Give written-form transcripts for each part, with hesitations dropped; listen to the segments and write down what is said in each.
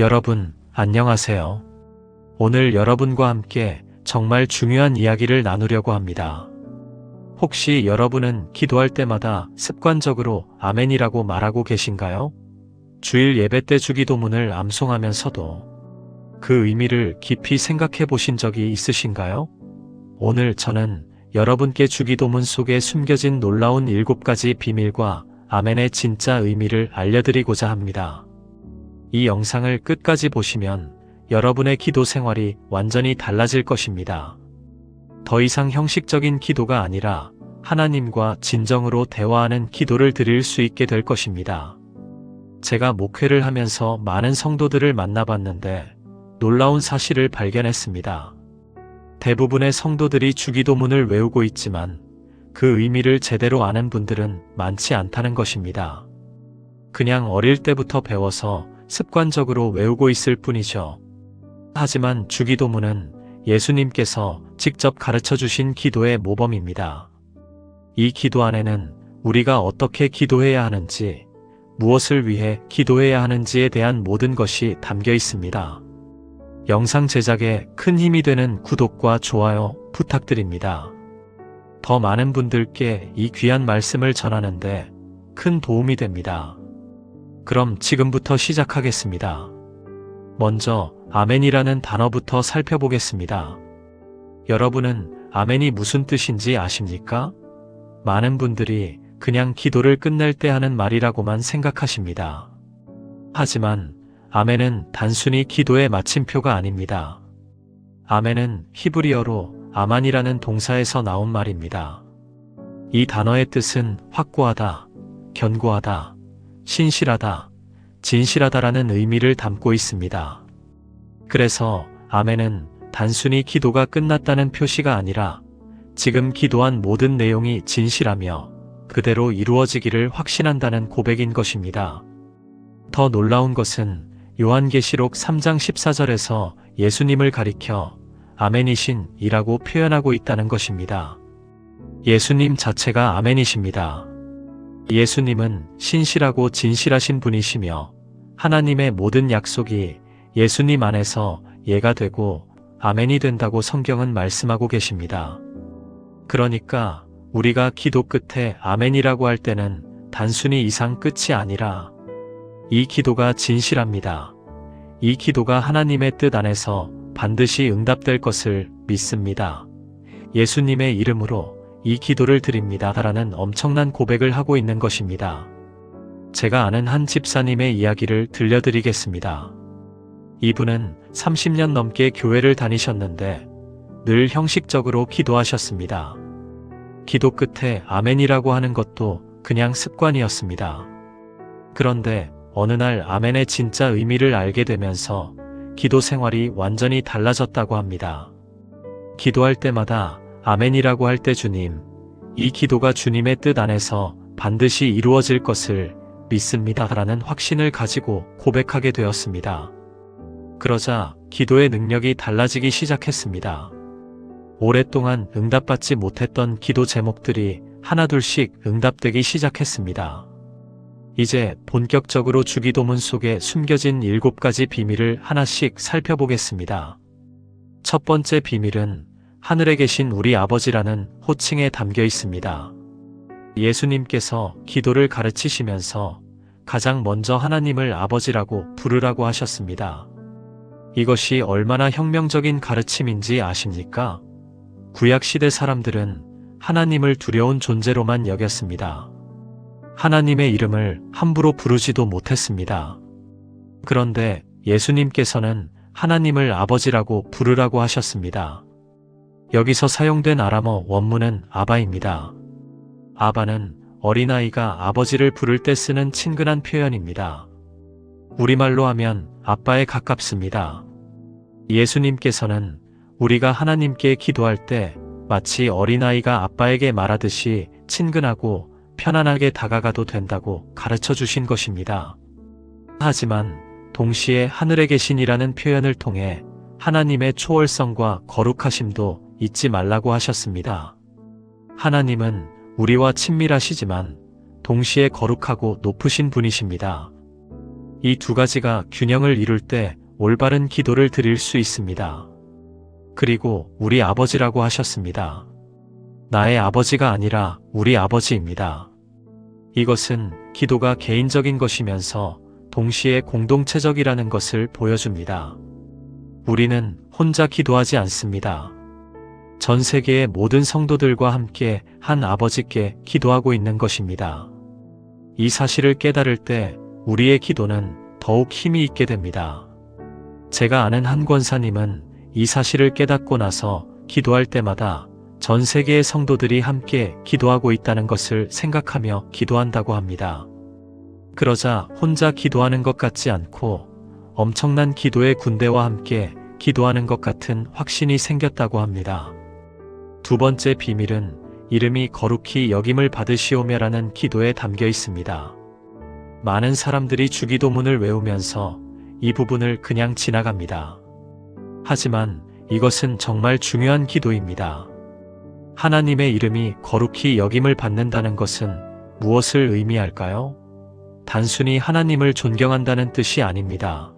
여러분, 안녕하세요. 오늘 여러분과 함께 정말 중요한 이야기를 나누려고 합니다. 혹시 여러분은 기도할 때마다 습관적으로 아멘이라고 말하고 계신가요? 주일 예배 때 주기도문을 암송하면서도 그 의미를 깊이 생각해 보신 적이 있으신가요? 오늘 저는 여러분께 주기도문 속에 숨겨진 놀라운 7가지 비밀과 아멘의 진짜 의미를 알려드리고자 합니다. 이 영상을 끝까지 보시면 여러분의 기도 생활이 완전히 달라질 것입니다. 더 이상 형식적인 기도가 아니라 하나님과 진정으로 대화하는 기도를 드릴 수 있게 될 것입니다. 제가 목회를 하면서 많은 성도들을 만나봤는데 놀라운 사실을 발견했습니다. 대부분의 성도들이 주기도문을 외우고 있지만 그 의미를 제대로 아는 분들은 많지 않다는 것입니다. 그냥 어릴 때부터 배워서 습관적으로 외우고 있을 뿐이죠. 하지만 주기도문은 예수님께서 직접 가르쳐 주신 기도의 모범입니다. 이 기도 안에는 우리가 어떻게 기도해야 하는지, 무엇을 위해 기도해야 하는지에 대한 모든 것이 담겨 있습니다. 영상 제작에 큰 힘이 되는 구독과 좋아요 부탁드립니다. 더 많은 분들께 이 귀한 말씀을 전하는데 큰 도움이 됩니다. 그럼 지금부터 시작하겠습니다. 먼저 아멘이라는 단어부터 살펴보겠습니다. 여러분은 아멘이 무슨 뜻인지 아십니까? 많은 분들이 그냥 기도를 끝낼 때 하는 말이라고만 생각하십니다. 하지만 아멘은 단순히 기도의 마침표가 아닙니다. 아멘은 히브리어로 아만이라는 동사에서 나온 말입니다. 이 단어의 뜻은 확고하다, 견고하다, 신실하다, 진실하다라는 의미를 담고 있습니다. 그래서 아멘은 단순히 기도가 끝났다는 표시가 아니라 지금 기도한 모든 내용이 진실하며 그대로 이루어지기를 확신한다는 고백인 것입니다. 더 놀라운 것은 요한계시록 3장 14절에서 예수님을 가리켜 아멘이신 이라고 표현하고 있다는 것입니다. 예수님 자체가 아멘이십니다. 예수님은 신실하고 진실하신 분이시며 하나님의 모든 약속이 예수님 안에서 예가 되고 아멘이 된다고 성경은 말씀하고 계십니다. 그러니까 우리가 기도 끝에 아멘이라고 할 때는 단순히 이상 끝이 아니라 이 기도가 진실합니다. 이 기도가 하나님의 뜻 안에서 반드시 응답될 것을 믿습니다. 예수님의 이름으로 이 기도를 드립니다. 라는 엄청난 고백을 하고 있는 것입니다. 제가 아는 한 집사님의 이야기를 들려드리겠습니다. 이분은 30년 넘게 교회를 다니셨는데 늘 형식적으로 기도하셨습니다. 기도 끝에 아멘이라고 하는 것도 그냥 습관이었습니다. 그런데 어느 날 아멘의 진짜 의미를 알게 되면서 기도 생활이 완전히 달라졌다고 합니다. 기도할 때마다 아멘이라고 할 때 주님, 이 기도가 주님의 뜻 안에서 반드시 이루어질 것을 믿습니다. 라는 확신을 가지고 고백하게 되었습니다. 그러자 기도의 능력이 달라지기 시작했습니다. 오랫동안 응답받지 못했던 기도 제목들이 하나둘씩 응답되기 시작했습니다. 이제 본격적으로 주기도문 속에 숨겨진 7가지 비밀을 하나씩 살펴보겠습니다. 첫 번째 비밀은 하늘에 계신 우리 아버지라는 호칭에 담겨 있습니다. 예수님께서 기도를 가르치시면서 가장 먼저 하나님을 아버지라고 부르라고 하셨습니다. 이것이 얼마나 혁명적인 가르침인지 아십니까? 구약시대 사람들은 하나님을 두려운 존재로만 여겼습니다. 하나님의 이름을 함부로 부르지도 못했습니다. 그런데 예수님께서는 하나님을 아버지라고 부르라고 하셨습니다. 여기서 사용된 아람어 원문은 아바입니다. 아바는 어린아이가 아버지를 부를 때 쓰는 친근한 표현입니다. 우리말로 하면 아빠에 가깝습니다. 예수님께서는 우리가 하나님께 기도할 때 마치 어린아이가 아빠에게 말하듯이 친근하고 편안하게 다가가도 된다고 가르쳐 주신 것입니다. 하지만 동시에 하늘에 계신이라는 표현을 통해 하나님의 초월성과 거룩하심도 잊지 말라고 하셨습니다. 하나님은 우리와 친밀하시지만 동시에 거룩하고 높으신 분이십니다. 이 두 가지가 균형을 이룰 때 올바른 기도를 드릴 수 있습니다. 그리고 우리 아버지라고 하셨습니다. 나의 아버지가 아니라 우리 아버지입니다. 이것은 기도가 개인적인 것이면서 동시에 공동체적이라는 것을 보여줍니다. 우리는 혼자 기도하지 않습니다. 전 세계의 모든 성도들과 함께 한 아버지께 기도하고 있는 것입니다. 이 사실을 깨달을 때 우리의 기도는 더욱 힘이 있게 됩니다. 제가 아는 한 권사님은 이 사실을 깨닫고 나서 기도할 때마다 전 세계의 성도들이 함께 기도하고 있다는 것을 생각하며 기도한다고 합니다. 그러자 혼자 기도하는 것 같지 않고 엄청난 기도의 군대와 함께 기도하는 것 같은 확신이 생겼다고 합니다. 두 번째 비밀은 이름이 거룩히 여김을 받으시오며라는 기도에 담겨 있습니다. 많은 사람들이 주기도문을 외우면서 이 부분을 그냥 지나갑니다. 하지만 이것은 정말 중요한 기도입니다. 하나님의 이름이 거룩히 여김을 받는다는 것은 무엇을 의미할까요? 단순히 하나님을 존경한다는 뜻이 아닙니다.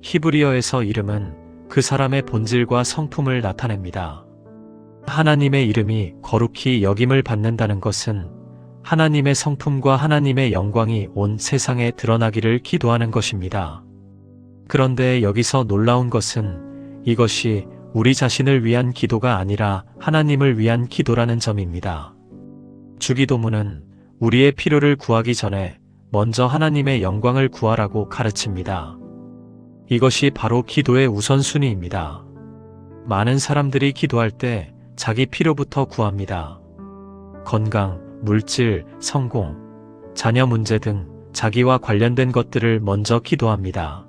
히브리어에서 이름은 그 사람의 본질과 성품을 나타냅니다. 하나님의 이름이 거룩히 여김을 받는다는 것은 하나님의 성품과 하나님의 영광이 온 세상에 드러나기를 기도하는 것입니다. 그런데 여기서 놀라운 것은 이것이 우리 자신을 위한 기도가 아니라 하나님을 위한 기도라는 점입니다. 주기도문은 우리의 필요를 구하기 전에 먼저 하나님의 영광을 구하라고 가르칩니다. 이것이 바로 기도의 우선순위입니다. 많은 사람들이 기도할 때 자기 필요부터 구합니다. 건강, 물질, 성공, 자녀 문제 등 자기와 관련된 것들을 먼저 기도합니다.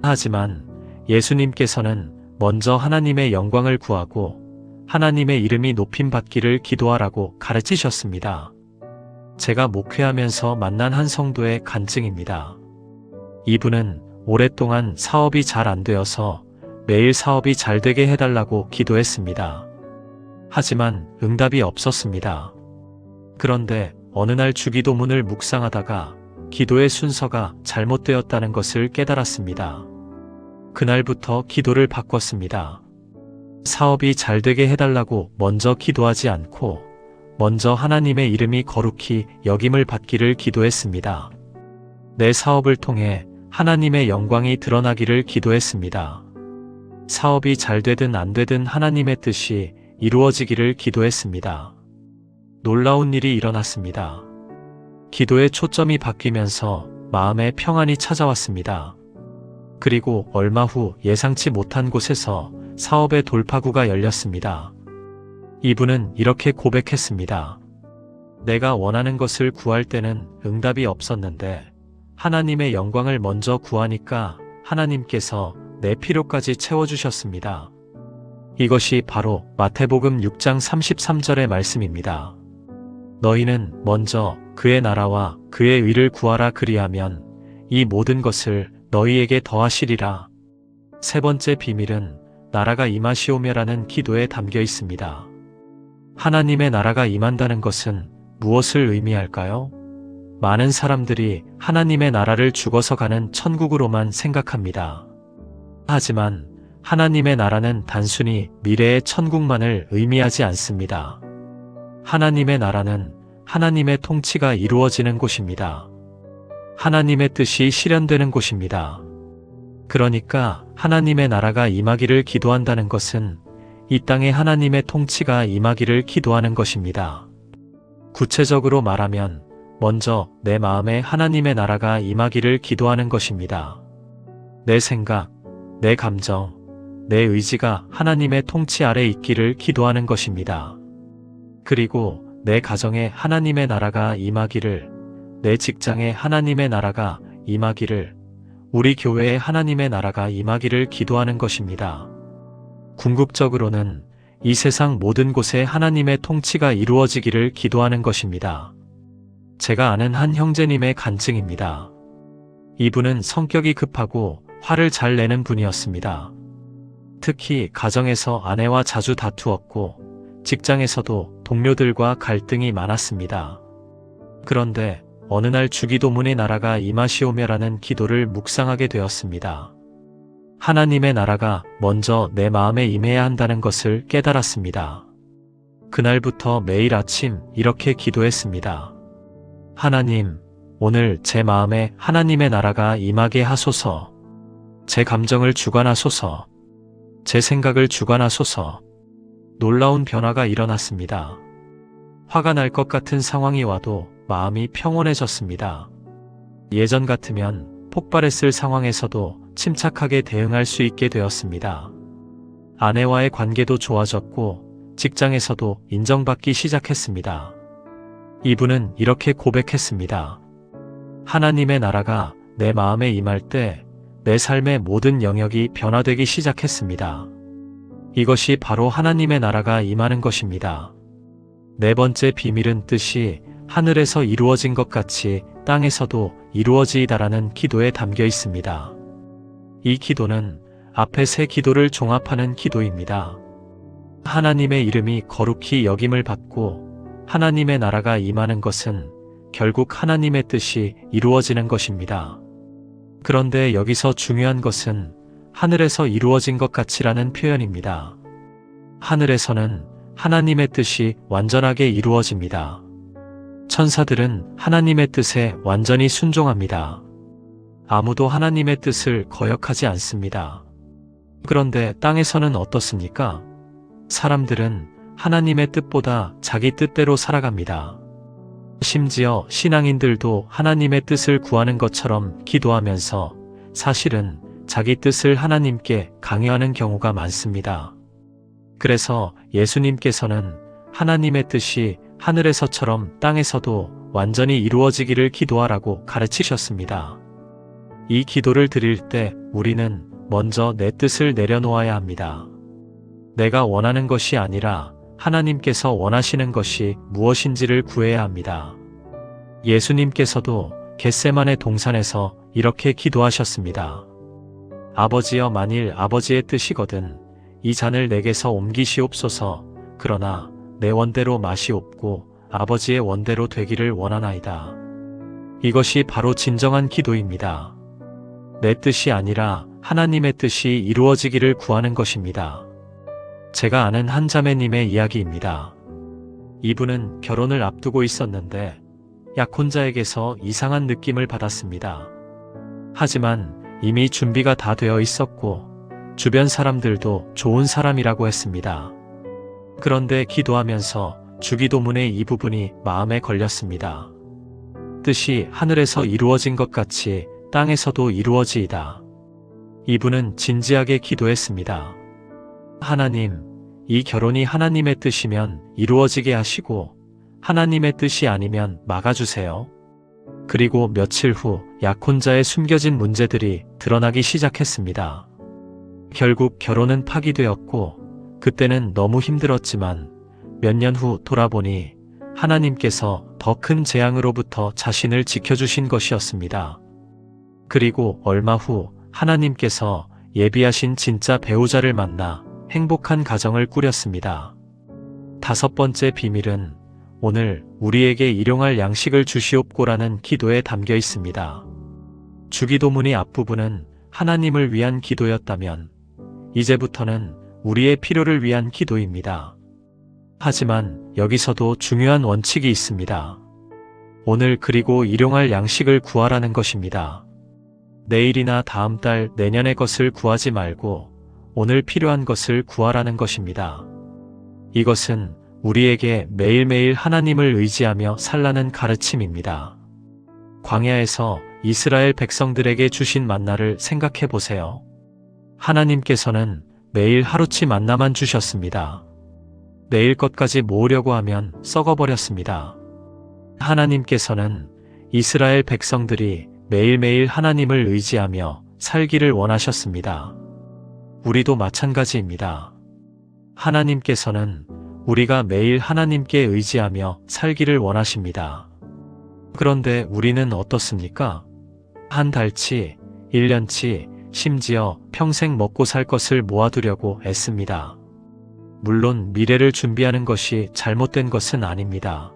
하지만 예수님께서는 먼저 하나님의 영광을 구하고 하나님의 이름이 높임받기를 기도하라고 가르치셨습니다. 제가 목회하면서 만난 한 성도의 간증입니다. 이분은 오랫동안 사업이 잘 안 되어서 매일 사업이 잘 되게 해달라고 기도했습니다. 하지만 응답이 없었습니다. 그런데 어느 날 주기도문을 묵상하다가 기도의 순서가 잘못되었다는 것을 깨달았습니다. 그날부터 기도를 바꿨습니다. 사업이 잘 되게 해달라고 먼저 기도하지 않고 먼저 하나님의 이름이 거룩히 여김을 받기를 기도했습니다. 내 사업을 통해 하나님의 영광이 드러나기를 기도했습니다. 사업이 잘 되든 안 되든 하나님의 뜻이 이루어지기를 기도했습니다. 놀라운 일이 일어났습니다. 기도의 초점이 바뀌면서 마음에 평안이 찾아왔습니다. 그리고 얼마 후 예상치 못한 곳에서 사업의 돌파구가 열렸습니다. 이분은 이렇게 고백했습니다. 내가 원하는 것을 구할 때는 응답이 없었는데 하나님의 영광을 먼저 구하니까 하나님께서 내 필요까지 채워주셨습니다. 이것이 바로 마태복음 6장 33절의 말씀입니다. 너희는 먼저 그의 나라와 그의 의를 구하라 그리하면 이 모든 것을 너희에게 더하시리라. 세 번째 비밀은 나라가 임하시오며라는 기도에 담겨 있습니다. 하나님의 나라가 임한다는 것은 무엇을 의미할까요? 많은 사람들이 하나님의 나라를 죽어서 가는 천국으로만 생각합니다. 하지만 하나님의 나라는 단순히 미래의 천국만을 의미하지 않습니다. 하나님의 나라는 하나님의 통치가 이루어지는 곳입니다. 하나님의 뜻이 실현되는 곳입니다. 그러니까 하나님의 나라가 임하기를 기도한다는 것은 이 땅에 하나님의 통치가 임하기를 기도하는 것입니다. 구체적으로 말하면 먼저 내 마음에 하나님의 나라가 임하기를 기도하는 것입니다. 내 생각, 내 감정, 내 의지가 하나님의 통치 아래 있기를 기도하는 것입니다. 그리고 내 가정에 하나님의 나라가 임하기를, 내 직장에 하나님의 나라가 임하기를, 우리 교회에 하나님의 나라가 임하기를 기도하는 것입니다. 궁극적으로는 이 세상 모든 곳에 하나님의 통치가 이루어지기를 기도하는 것입니다. 제가 아는 한 형제님의 간증입니다. 이분은 성격이 급하고 화를 잘 내는 분이었습니다. 특히 가정에서 아내와 자주 다투었고 직장에서도 동료들과 갈등이 많았습니다. 그런데 어느 날 주기도문의 나라가 임하시오며라는 기도를 묵상하게 되었습니다. 하나님의 나라가 먼저 내 마음에 임해야 한다는 것을 깨달았습니다. 그날부터 매일 아침 이렇게 기도했습니다. 하나님, 오늘 제 마음에 하나님의 나라가 임하게 하소서. 제 감정을 주관하소서. 제 생각을 주관하소서. 놀라운 변화가 일어났습니다. 화가 날 것 같은 상황이 와도 마음이 평온해졌습니다. 예전 같으면 폭발했을 상황에서도 침착하게 대응할 수 있게 되었습니다. 아내와의 관계도 좋아졌고 직장에서도 인정받기 시작했습니다. 이분은 이렇게 고백했습니다. 하나님의 나라가 내 마음에 임할 때 내 삶의 모든 영역이 변화되기 시작했습니다. 이것이 바로 하나님의 나라가 임하는 것입니다. 네 번째 비밀은 뜻이 하늘에서 이루어진 것 같이 땅에서도 이루어지이다라는 기도에 담겨 있습니다. 이 기도는 앞에 세 기도를 종합하는 기도입니다. 하나님의 이름이 거룩히 여김을 받고 하나님의 나라가 임하는 것은 결국 하나님의 뜻이 이루어지는 것입니다. 그런데 여기서 중요한 것은 하늘에서 이루어진 것 같이라는 표현입니다. 하늘에서는 하나님의 뜻이 완전하게 이루어집니다. 천사들은 하나님의 뜻에 완전히 순종합니다. 아무도 하나님의 뜻을 거역하지 않습니다. 그런데 땅에서는 어떻습니까? 사람들은 하나님의 뜻보다 자기 뜻대로 살아갑니다. 심지어 신앙인들도 하나님의 뜻을 구하는 것처럼 기도하면서 사실은 자기 뜻을 하나님께 강요하는 경우가 많습니다. 그래서 예수님께서는 하나님의 뜻이 하늘에서처럼 땅에서도 완전히 이루어지기를 기도하라고 가르치셨습니다. 이 기도를 드릴 때 우리는 먼저 내 뜻을 내려놓아야 합니다. 내가 원하는 것이 아니라 하나님께서 원하시는 것이 무엇인지를 구해야 합니다. 예수님께서도 겟세마네 동산에서 이렇게 기도하셨습니다. 아버지여, 만일 아버지의 뜻이거든 이 잔을 내게서 옮기시옵소서. 그러나 내 원대로 마시옵고 아버지의 원대로 되기를 원하나이다. 이것이 바로 진정한 기도입니다. 내 뜻이 아니라 하나님의 뜻이 이루어지기를 구하는 것입니다. 제가 아는 한 자매님의 이야기입니다. 이분은 결혼을 앞두고 있었는데 약혼자에게서 이상한 느낌을 받았습니다. 하지만 이미 준비가 다 되어 있었고 주변 사람들도 좋은 사람이라고 했습니다. 그런데 기도하면서 주기도문의 이 부분이 마음에 걸렸습니다. 뜻이 하늘에서 이루어진 것 같이 땅에서도 이루어지이다. 이분은 진지하게 기도했습니다. 하나님, 이 결혼이 하나님의 뜻이면 이루어지게 하시고 하나님의 뜻이 아니면 막아주세요. 그리고 며칠 후 약혼자의 숨겨진 문제들이 드러나기 시작했습니다. 결국 결혼은 파기되었고 그때는 너무 힘들었지만 몇 년 후 돌아보니 하나님께서 더 큰 재앙으로부터 자신을 지켜주신 것이었습니다. 그리고 얼마 후 하나님께서 예비하신 진짜 배우자를 만나 행복한 가정을 꾸렸습니다. 다섯 번째 비밀은 오늘 우리에게 일용할 양식을 주시옵고라는 기도에 담겨 있습니다. 주기도문의 앞부분은 하나님을 위한 기도였다면 이제부터는 우리의 필요를 위한 기도입니다. 하지만 여기서도 중요한 원칙이 있습니다. 오늘 그리고 일용할 양식을 구하라는 것입니다. 내일이나 다음 달, 내년의 것을 구하지 말고 오늘 필요한 것을 구하라는 것입니다. 이것은 우리에게 매일매일 하나님을 의지하며 살라는 가르침입니다. 광야에서 이스라엘 백성들에게 주신 만나를 생각해 보세요. 하나님께서는 매일 하루치 만나만 주셨습니다. 내일 것까지 모으려고 하면 썩어버렸습니다. 하나님께서는 이스라엘 백성들이 매일매일 하나님을 의지하며 살기를 원하셨습니다. 우리도 마찬가지입니다. 하나님께서는 우리가 매일 하나님께 의지하며 살기를 원하십니다. 그런데 우리는 어떻습니까? 한 달치, 1년치, 심지어 평생 먹고 살 것을 모아두려고 애씁니다. 물론 미래를 준비하는 것이 잘못된 것은 아닙니다.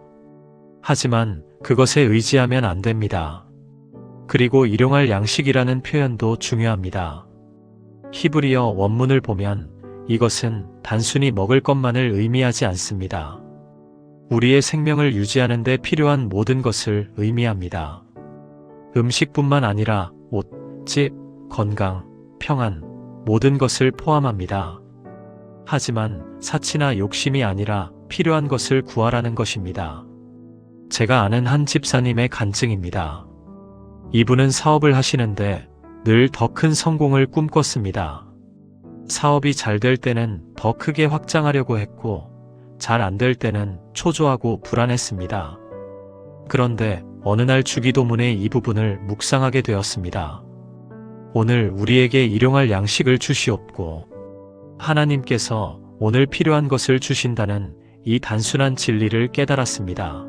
하지만 그것에 의지하면 안 됩니다. 그리고 일용할 양식이라는 표현도 중요합니다. 히브리어 원문을 보면 이것은 단순히 먹을 것만을 의미하지 않습니다. 우리의 생명을 유지하는 데 필요한 모든 것을 의미합니다. 음식뿐만 아니라 옷, 집, 건강, 평안, 모든 것을 포함합니다. 하지만 사치나 욕심이 아니라 필요한 것을 구하라는 것입니다. 제가 아는 한 집사님의 간증입니다. 이분은 사업을 하시는데 늘 더 큰 성공을 꿈꿨습니다. 사업이 잘 될 때는 더 크게 확장하려고 했고, 잘 안 될 때는 초조하고 불안했습니다. 그런데 어느 날 주기도문의 이 부분을 묵상하게 되었습니다. 오늘 우리에게 일용할 양식을 주시옵고, 하나님께서 오늘 필요한 것을 주신다는 이 단순한 진리를 깨달았습니다.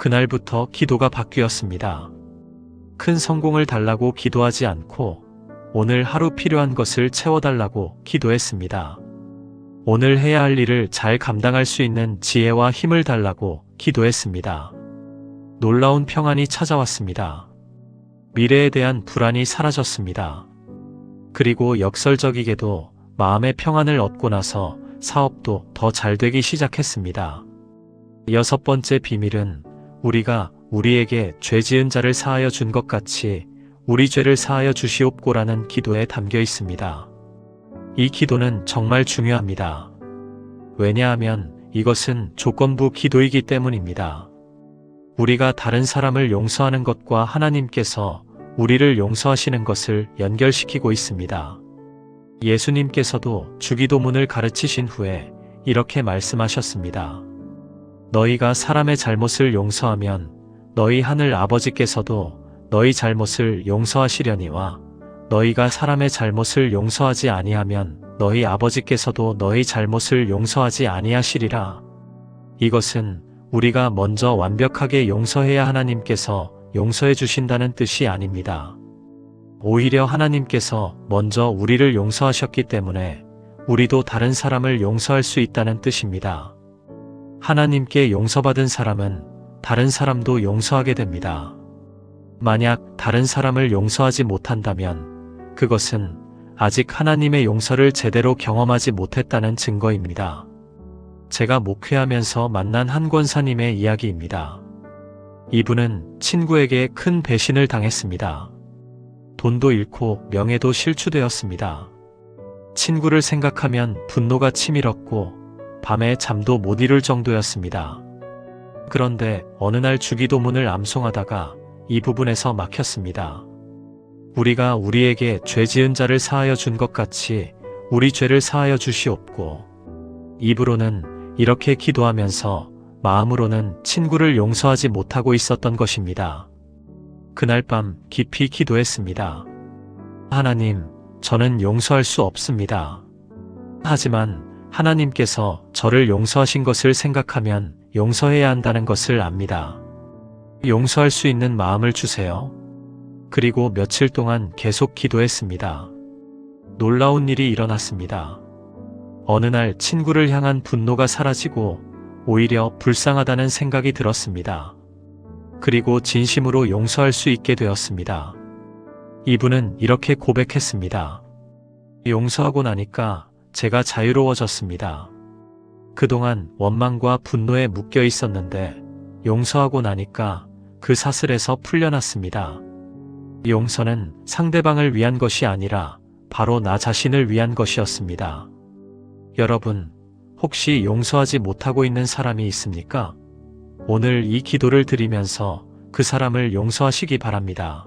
그날부터 기도가 바뀌었습니다. 큰 성공을 달라고 기도하지 않고 오늘 하루 필요한 것을 채워달라고 기도했습니다. 오늘 해야 할 일을 잘 감당할 수 있는 지혜와 힘을 달라고 기도했습니다. 놀라운 평안이 찾아왔습니다. 미래에 대한 불안이 사라졌습니다. 그리고 역설적이게도 마음의 평안을 얻고 나서 사업도 더 잘 되기 시작했습니다. 6번째 비밀은 우리가 우리에게 죄 지은 자를 사하여 준 것 같이 우리 죄를 사하여 주시옵고라는 기도에 담겨 있습니다. 이 기도는 정말 중요합니다. 왜냐하면 이것은 조건부 기도이기 때문입니다. 우리가 다른 사람을 용서하는 것과 하나님께서 우리를 용서하시는 것을 연결시키고 있습니다. 예수님께서도 주기도문을 가르치신 후에 이렇게 말씀하셨습니다. 너희가 사람의 잘못을 용서하면 너희 하늘 아버지께서도 너희 잘못을 용서하시려니와 너희가 사람의 잘못을 용서하지 아니하면 너희 아버지께서도 너희 잘못을 용서하지 아니하시리라. 이것은 우리가 먼저 완벽하게 용서해야 하나님께서 용서해 주신다는 뜻이 아닙니다. 오히려 하나님께서 먼저 우리를 용서하셨기 때문에 우리도 다른 사람을 용서할 수 있다는 뜻입니다. 하나님께 용서받은 사람은 다른 사람도 용서하게 됩니다. 만약 다른 사람을 용서하지 못한다면 그것은 아직 하나님의 용서를 제대로 경험하지 못했다는 증거입니다. 제가 목회하면서 만난 한 권사님의 이야기입니다. 이분은 친구에게 큰 배신을 당했습니다. 돈도 잃고 명예도 실추되었습니다. 친구를 생각하면 분노가 치밀었고 밤에 잠도 못 이룰 정도였습니다. 그런데 어느 날 주기도문을 암송하다가 이 부분에서 막혔습니다. 우리가 우리에게 죄 지은 자를 사하여 준 것 같이 우리 죄를 사하여 주시옵고, 입으로는 이렇게 기도하면서 마음으로는 친구를 용서하지 못하고 있었던 것입니다. 그날 밤 깊이 기도했습니다. 하나님, 저는 용서할 수 없습니다. 하지만 하나님께서 저를 용서하신 것을 생각하면 용서해야 한다는 것을 압니다. 용서할 수 있는 마음을 주세요. 그리고 며칠 동안 계속 기도했습니다. 놀라운 일이 일어났습니다. 어느 날 친구를 향한 분노가 사라지고 오히려 불쌍하다는 생각이 들었습니다. 그리고 진심으로 용서할 수 있게 되었습니다. 이분은 이렇게 고백했습니다. 용서하고 나니까 제가 자유로워졌습니다. 그동안 원망과 분노에 묶여 있었는데 용서하고 나니까 그 사슬에서 풀려났습니다. 용서는 상대방을 위한 것이 아니라 바로 나 자신을 위한 것이었습니다. 여러분, 혹시 용서하지 못하고 있는 사람이 있습니까? 오늘 이 기도를 드리면서 그 사람을 용서하시기 바랍니다.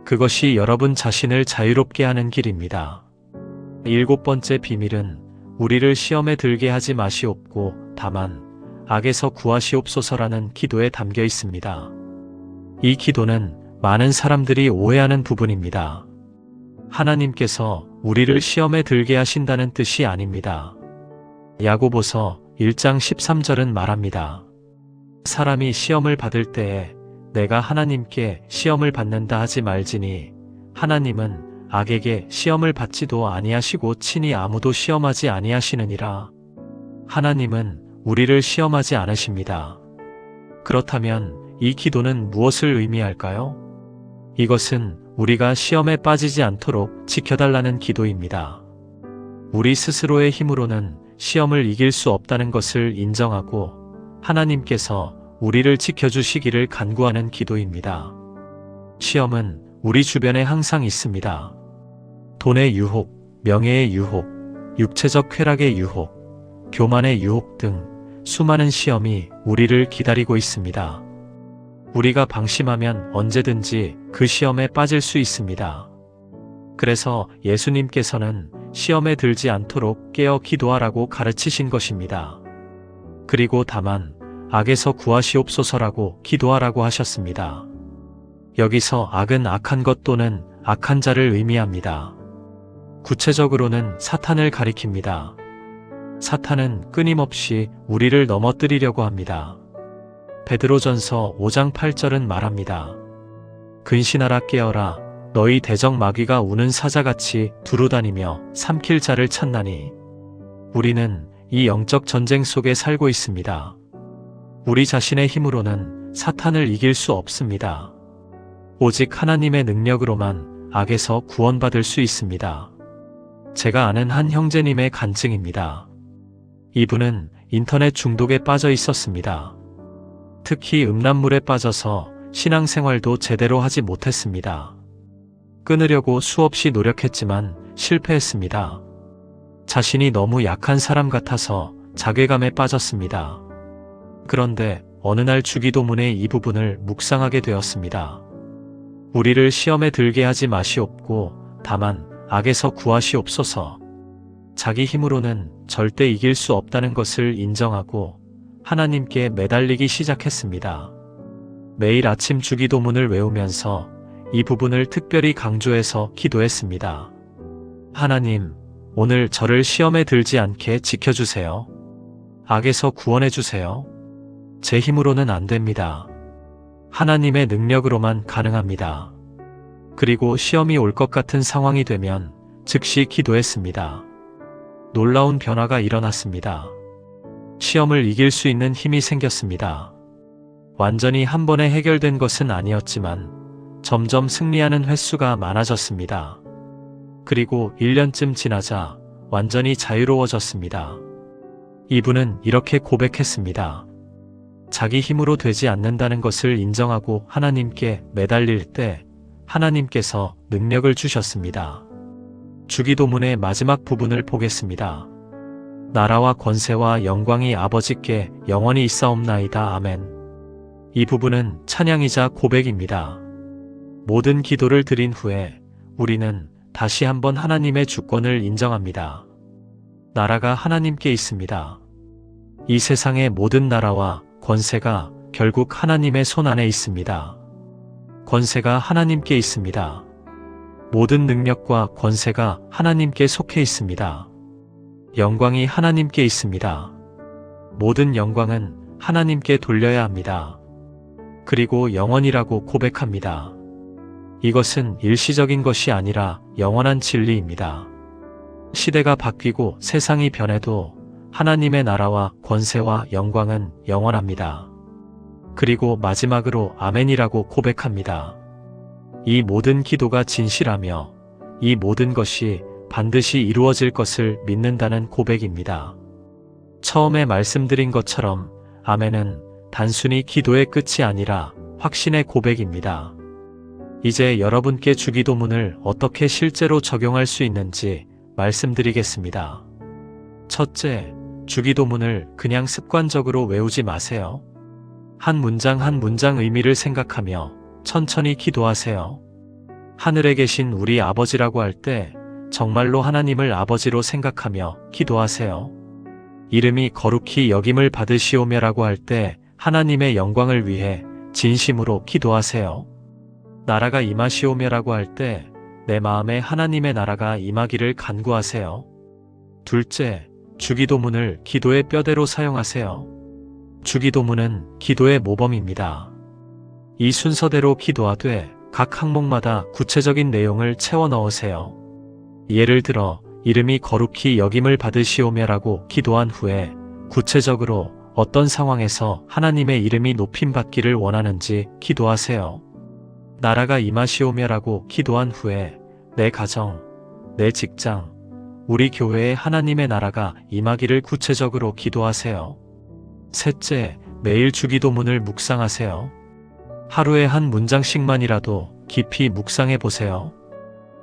그것이 여러분 자신을 자유롭게 하는 길입니다. 7번째 비밀은 우리를 시험에 들게 하지 마시옵고 다만 악에서 구하시옵소서라는 기도에 담겨 있습니다. 이 기도는 많은 사람들이 오해하는 부분입니다. 하나님께서 우리를 시험에 들게 하신다는 뜻이 아닙니다. 야고보서 1장 13절은 말합니다. 사람이 시험을 받을 때에 내가 하나님께 시험을 받는다 하지 말지니 하나님은 악에게 시험을 받지도 아니하시고 친히 아무도 시험하지 아니하시느니라. 하나님은 우리를 시험하지 않으십니다. 그렇다면 이 기도는 무엇을 의미할까요? 이것은 우리가 시험에 빠지지 않도록 지켜달라는 기도입니다. 우리 스스로의 힘으로는 시험을 이길 수 없다는 것을 인정하고 하나님께서 우리를 지켜주시기를 간구하는 기도입니다. 시험은 우리 주변에 항상 있습니다. 돈의 유혹, 명예의 유혹, 육체적 쾌락의 유혹, 교만의 유혹 등 수많은 시험이 우리를 기다리고 있습니다. 우리가 방심하면 언제든지 그 시험에 빠질 수 있습니다. 그래서 예수님께서는 시험에 들지 않도록 깨어 기도하라고 가르치신 것입니다. 그리고 다만 악에서 구하시옵소서라고 기도하라고 하셨습니다. 여기서 악은 악한 것 또는 악한 자를 의미합니다. 구체적으로는 사탄을 가리킵니다. 사탄은 끊임없이 우리를 넘어뜨리려고 합니다. 베드로전서 5장 8절은 말합니다. 근신하라 깨어라 너희 대적 마귀가 우는 사자같이 두루다니며 삼킬 자를 찾나니. 우리는 이 영적 전쟁 속에 살고 있습니다. 우리 자신의 힘으로는 사탄을 이길 수 없습니다. 오직 하나님의 능력으로만 악에서 구원받을 수 있습니다. 제가 아는 한 형제님의 간증입니다. 이분은 인터넷 중독에 빠져 있었습니다. 특히 음란물에 빠져서 신앙생활도 제대로 하지 못했습니다. 끊으려고 수없이 노력했지만 실패했습니다. 자신이 너무 약한 사람 같아서 자괴감에 빠졌습니다. 그런데 어느 날 주기도문의 이 부분을 묵상하게 되었습니다. 우리를 시험에 들게 하지 마시옵고 다만 악에서 구하시옵소서. 자기 힘으로는 절대 이길 수 없다는 것을 인정하고 하나님께 매달리기 시작했습니다. 매일 아침 주기도문을 외우면서 이 부분을 특별히 강조해서 기도했습니다. 하나님, 오늘 저를 시험에 들지 않게 지켜주세요. 악에서 구원해주세요. 제 힘으로는 안 됩니다. 하나님의 능력으로만 가능합니다. 그리고 시험이 올 것 같은 상황이 되면 즉시 기도했습니다. 놀라운 변화가 일어났습니다. 시험을 이길 수 있는 힘이 생겼습니다. 완전히 한 번에 해결된 것은 아니었지만 점점 승리하는 횟수가 많아졌습니다. 그리고 1년쯤 지나자 완전히 자유로워졌습니다. 이분은 이렇게 고백했습니다. 자기 힘으로 되지 않는다는 것을 인정하고 하나님께 매달릴 때 하나님께서 능력을 주셨습니다. 주기도문의 마지막 부분을 보겠습니다. 나라와 권세와 영광이 아버지께 영원히 있사옵나이다. 아멘. 이 부분은 찬양이자 고백입니다. 모든 기도를 드린 후에 우리는 다시 한번 하나님의 주권을 인정합니다. 나라가 하나님께 있습니다. 이 세상의 모든 나라와 권세가 결국 하나님의 손 안에 있습니다. 권세가 하나님께 있습니다. 모든 능력과 권세가 하나님께 속해 있습니다. 영광이 하나님께 있습니다. 모든 영광은 하나님께 돌려야 합니다. 그리고 영원이라고 고백합니다. 이것은 일시적인 것이 아니라 영원한 진리입니다. 시대가 바뀌고 세상이 변해도 하나님의 나라와 권세와 영광은 영원합니다. 그리고 마지막으로 아멘이라고 고백합니다. 이 모든 기도가 진실하며 이 모든 것이 반드시 이루어질 것을 믿는다는 고백입니다. 처음에 말씀드린 것처럼 아멘은 단순히 기도의 끝이 아니라 확신의 고백입니다. 이제 여러분께 주기도문을 어떻게 실제로 적용할 수 있는지 말씀드리겠습니다. 첫째, 주기도문을 그냥 습관적으로 외우지 마세요. 한 문장 한 문장 의미를 생각하며 천천히 기도하세요. 하늘에 계신 우리 아버지라고 할 때 정말로 하나님을 아버지로 생각하며 기도하세요. 이름이 거룩히 여김을 받으시오며라고 할 때 하나님의 영광을 위해 진심으로 기도하세요. 나라가 임하시오며라고 할 때 내 마음에 하나님의 나라가 임하기를 간구하세요. 둘째, 주기도문을 기도의 뼈대로 사용하세요. 주기도문은 기도의 모범입니다. 이 순서대로 기도하되 각 항목마다 구체적인 내용을 채워 넣으세요. 예를 들어 이름이 거룩히 여김을 받으시오며라고 기도한 후에 구체적으로 어떤 상황에서 하나님의 이름이 높임받기를 원하는지 기도하세요. 나라가 임하시오며라고 기도한 후에 내 가정, 내 직장, 우리 교회에 하나님의 나라가 임하기를 구체적으로 기도하세요. 셋째, 매일 주기도문을 묵상하세요. 하루에 한 문장씩만이라도 깊이 묵상해 보세요.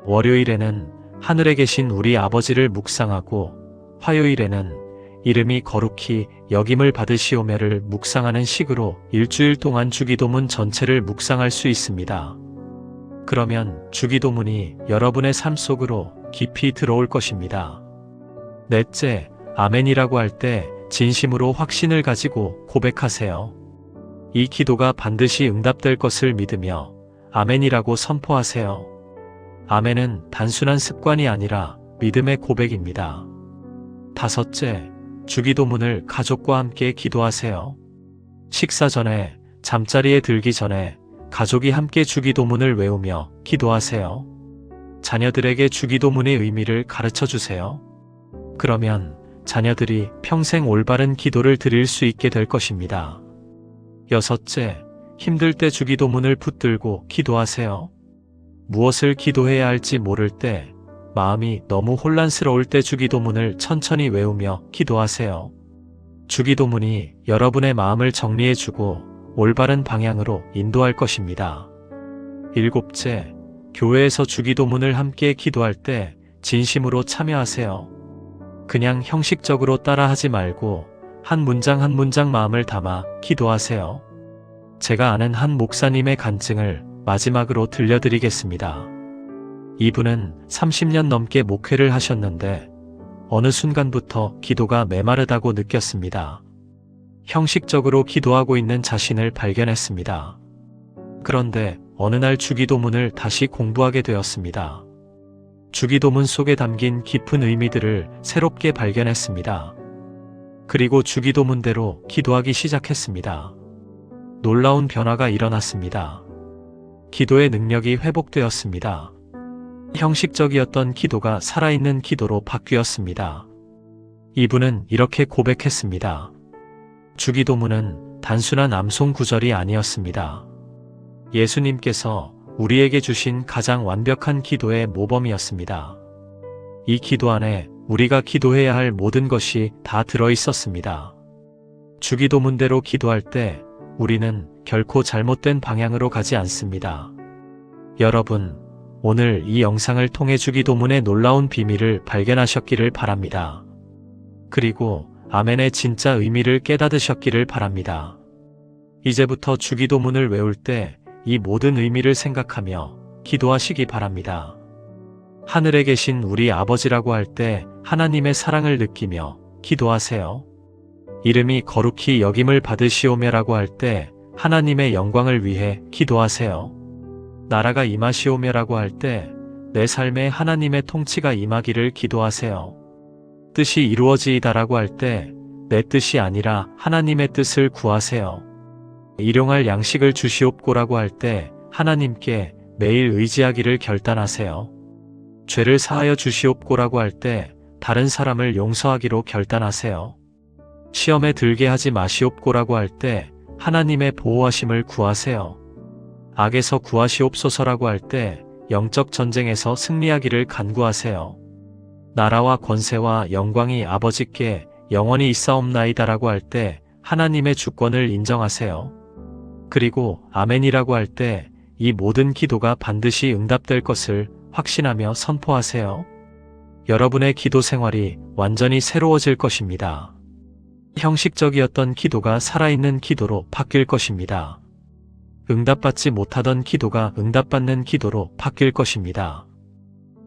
월요일에는 하늘에 계신 우리 아버지를 묵상하고 화요일에는 이름이 거룩히 여김을 받으시오며를 묵상하는 식으로 일주일 동안 주기도문 전체를 묵상할 수 있습니다. 그러면 주기도문이 여러분의 삶 속으로 깊이 들어올 것입니다. 넷째, 아멘이라고 할 때 진심으로 확신을 가지고 고백하세요. 이 기도가 반드시 응답될 것을 믿으며 아멘이라고 선포하세요. 아멘은 단순한 습관이 아니라 믿음의 고백입니다. 다섯째, 주기도문을 가족과 함께 기도하세요. 식사 전에, 잠자리에 들기 전에 가족이 함께 주기도문을 외우며 기도하세요. 자녀들에게 주기도문의 의미를 가르쳐 주세요. 그러면 자녀들이 평생 올바른 기도를 드릴 수 있게 될 것입니다. 여섯째, 힘들 때 주기도문을 붙들고 기도하세요. 무엇을 기도해야 할지 모를 때, 마음이 너무 혼란스러울 때 주기도문을 천천히 외우며 기도하세요. 주기도문이 여러분의 마음을 정리해주고 올바른 방향으로 인도할 것입니다. 일곱째, 교회에서 주기도문을 함께 기도할 때 진심으로 참여하세요. 그냥 형식적으로 따라하지 말고 한 문장 한 문장 마음을 담아 기도하세요. 제가 아는 한 목사님의 간증을 마지막으로 들려드리겠습니다. 이분은 30년 넘게 목회를 하셨는데 어느 순간부터 기도가 메마르다고 느꼈습니다. 형식적으로 기도하고 있는 자신을 발견했습니다. 그런데 어느 날 주기도문을 다시 공부하게 되었습니다. 주기도문 속에 담긴 깊은 의미들을 새롭게 발견했습니다. 그리고 주기도문대로 기도하기 시작했습니다. 놀라운 변화가 일어났습니다. 기도의 능력이 회복되었습니다. 형식적이었던 기도가 살아있는 기도로 바뀌었습니다. 이분은 이렇게 고백했습니다. 주기도문은 단순한 암송 구절이 아니었습니다. 예수님께서 우리에게 주신 가장 완벽한 기도의 모범이었습니다. 이 기도 안에 우리가 기도해야 할 모든 것이 다 들어 있었습니다. 주기도문대로 기도할 때 우리는 결코 잘못된 방향으로 가지 않습니다. 여러분, 오늘 이 영상을 통해 주기도문의 놀라운 비밀을 발견하셨기를 바랍니다. 그리고 아멘의 진짜 의미를 깨닫으셨기를 바랍니다. 이제부터 주기도문을 외울 때 이 모든 의미를 생각하며 기도하시기 바랍니다. 하늘에 계신 우리 아버지라고 할 때 하나님의 사랑을 느끼며 기도하세요. 이름이 거룩히 여김을 받으시오며라고 할 때 하나님의 영광을 위해 기도하세요. 나라가 임하시오며라고 할 때 내 삶에 하나님의 통치가 임하기를 기도하세요. 뜻이 이루어지이다라고 할 때 내 뜻이 아니라 하나님의 뜻을 구하세요. 일용할 양식을 주시옵고라고 할 때 하나님께 매일 의지하기를 결단하세요. 죄를 사하여 주시옵고라고 할 때 다른 사람을 용서하기로 결단하세요. 시험에 들게 하지 마시옵고라고 할 때 하나님의 보호하심을 구하세요. 악에서 구하시옵소서라고 할 때 영적 전쟁에서 승리하기를 간구하세요. 나라와 권세와 영광이 아버지께 영원히 있사옵나이다라고 할 때 하나님의 주권을 인정하세요. 그리고 아멘이라고 할 때 이 모든 기도가 반드시 응답될 것을 확신하며 선포하세요. 여러분의 기도 생활이 완전히 새로워질 것입니다. 형식적이었던 기도가 살아있는 기도로 바뀔 것입니다. 응답받지 못하던 기도가 응답받는 기도로 바뀔 것입니다.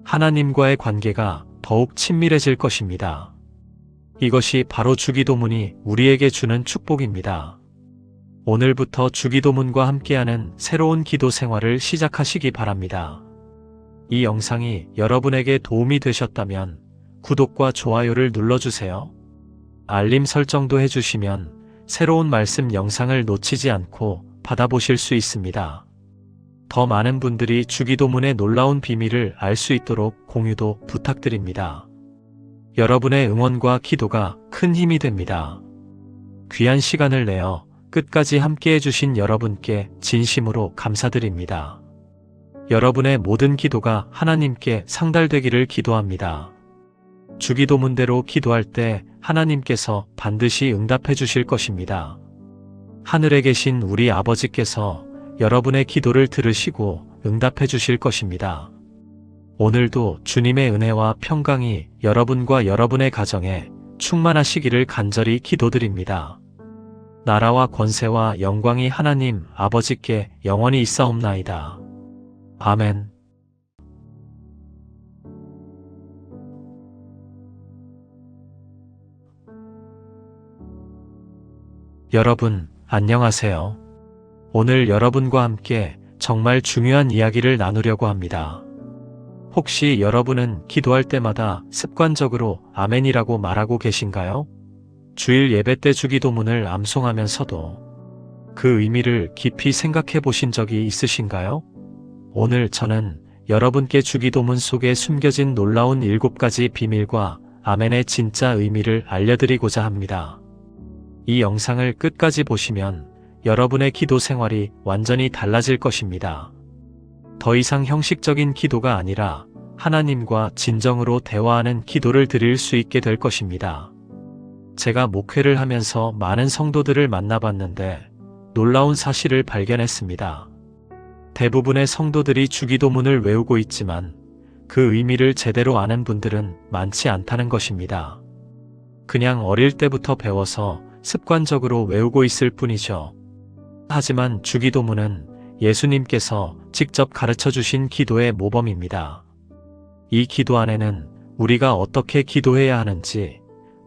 하나님과의 관계가 더욱 친밀해질 것입니다. 이것이 바로 주기도문이 우리에게 주는 축복입니다. 오늘부터 주기도문과 함께하는 새로운 기도 생활을 시작하시기 바랍니다. 이 영상이 여러분에게 도움이 되셨다면 구독과 좋아요를 눌러주세요. 알림 설정도 해주시면 새로운 말씀 영상을 놓치지 않고 받아보실 수 있습니다. 더 많은 분들이 주기도문의 놀라운 비밀을 알 수 있도록 공유도 부탁드립니다. 여러분의 응원과 기도가 큰 힘이 됩니다. 귀한 시간을 내어 끝까지 함께 해주신 여러분께 진심으로 감사드립니다. 여러분의 모든 기도가 하나님께 상달되기를 기도합니다. 주기도문대로 기도할 때 하나님께서 반드시 응답해 주실 것입니다. 하늘에 계신 우리 아버지께서 여러분의 기도를 들으시고 응답해 주실 것입니다. 오늘도 주님의 은혜와 평강이 여러분과 여러분의 가정에 충만하시기를 간절히 기도드립니다. 나라와 권세와 영광이 하나님 아버지께 영원히 있사옵나이다. 아멘. 여러분, 안녕하세요. 오늘 여러분과 함께 정말 중요한 이야기를 나누려고 합니다. 혹시 여러분은 기도할 때마다 습관적으로 아멘이라고 말하고 계신가요? 주일 예배 때 주기도문을 암송하면서도 그 의미를 깊이 생각해 보신 적이 있으신가요? 오늘 저는 여러분께 주기도문 속에 숨겨진 놀라운 7가지 비밀과 아멘의 진짜 의미를 알려드리고자 합니다. 이 영상을 끝까지 보시면 여러분의 기도 생활이 완전히 달라질 것입니다. 더 이상 형식적인 기도가 아니라 하나님과 진정으로 대화하는 기도를 드릴 수 있게 될 것입니다. 제가 목회를 하면서 많은 성도들을 만나봤는데 놀라운 사실을 발견했습니다. 대부분의 성도들이 주기도문을 외우고 있지만 그 의미를 제대로 아는 분들은 많지 않다는 것입니다. 그냥 어릴 때부터 배워서 습관적으로 외우고 있을 뿐이죠. 하지만 주기도문은 예수님께서 직접 가르쳐 주신 기도의 모범입니다. 이 기도 안에는 우리가 어떻게 기도해야 하는지,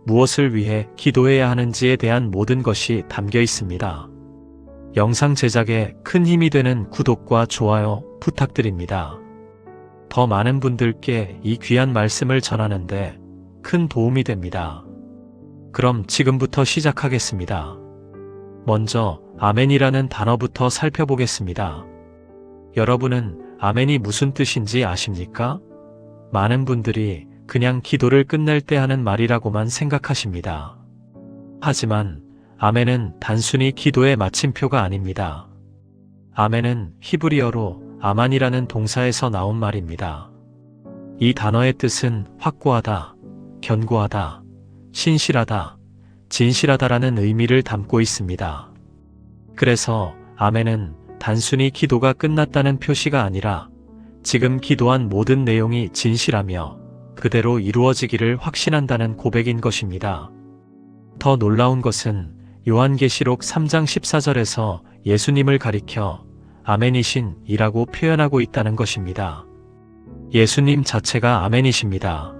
무엇을 위해 기도해야 하는지에 대한 모든 것이 담겨 있습니다. 영상 제작에 큰 힘이 되는 구독과 좋아요 부탁드립니다. 더 많은 분들께 이 귀한 말씀을 전하는데 큰 도움이 됩니다. 그럼 지금부터 시작하겠습니다. 먼저 아멘이라는 단어부터 살펴보겠습니다. 여러분은 아멘이 무슨 뜻인지 아십니까? 많은 분들이 그냥 기도를 끝낼 때 하는 말이라고만 생각하십니다. 하지만 아멘은 단순히 기도의 마침표가 아닙니다. 아멘은 히브리어로 아만이라는 동사에서 나온 말입니다. 이 단어의 뜻은 확고하다, 견고하다, 신실하다, 진실하다라는 의미를 담고 있습니다. 그래서 아멘은 단순히 기도가 끝났다는 표시가 아니라 지금 기도한 모든 내용이 진실하며 그대로 이루어지기를 확신한다는 고백인 것입니다. 더 놀라운 것은 요한계시록 3장 14절에서 예수님을 가리켜 아멘이신 이라고 표현하고 있다는 것입니다. 예수님 자체가 아멘이십니다.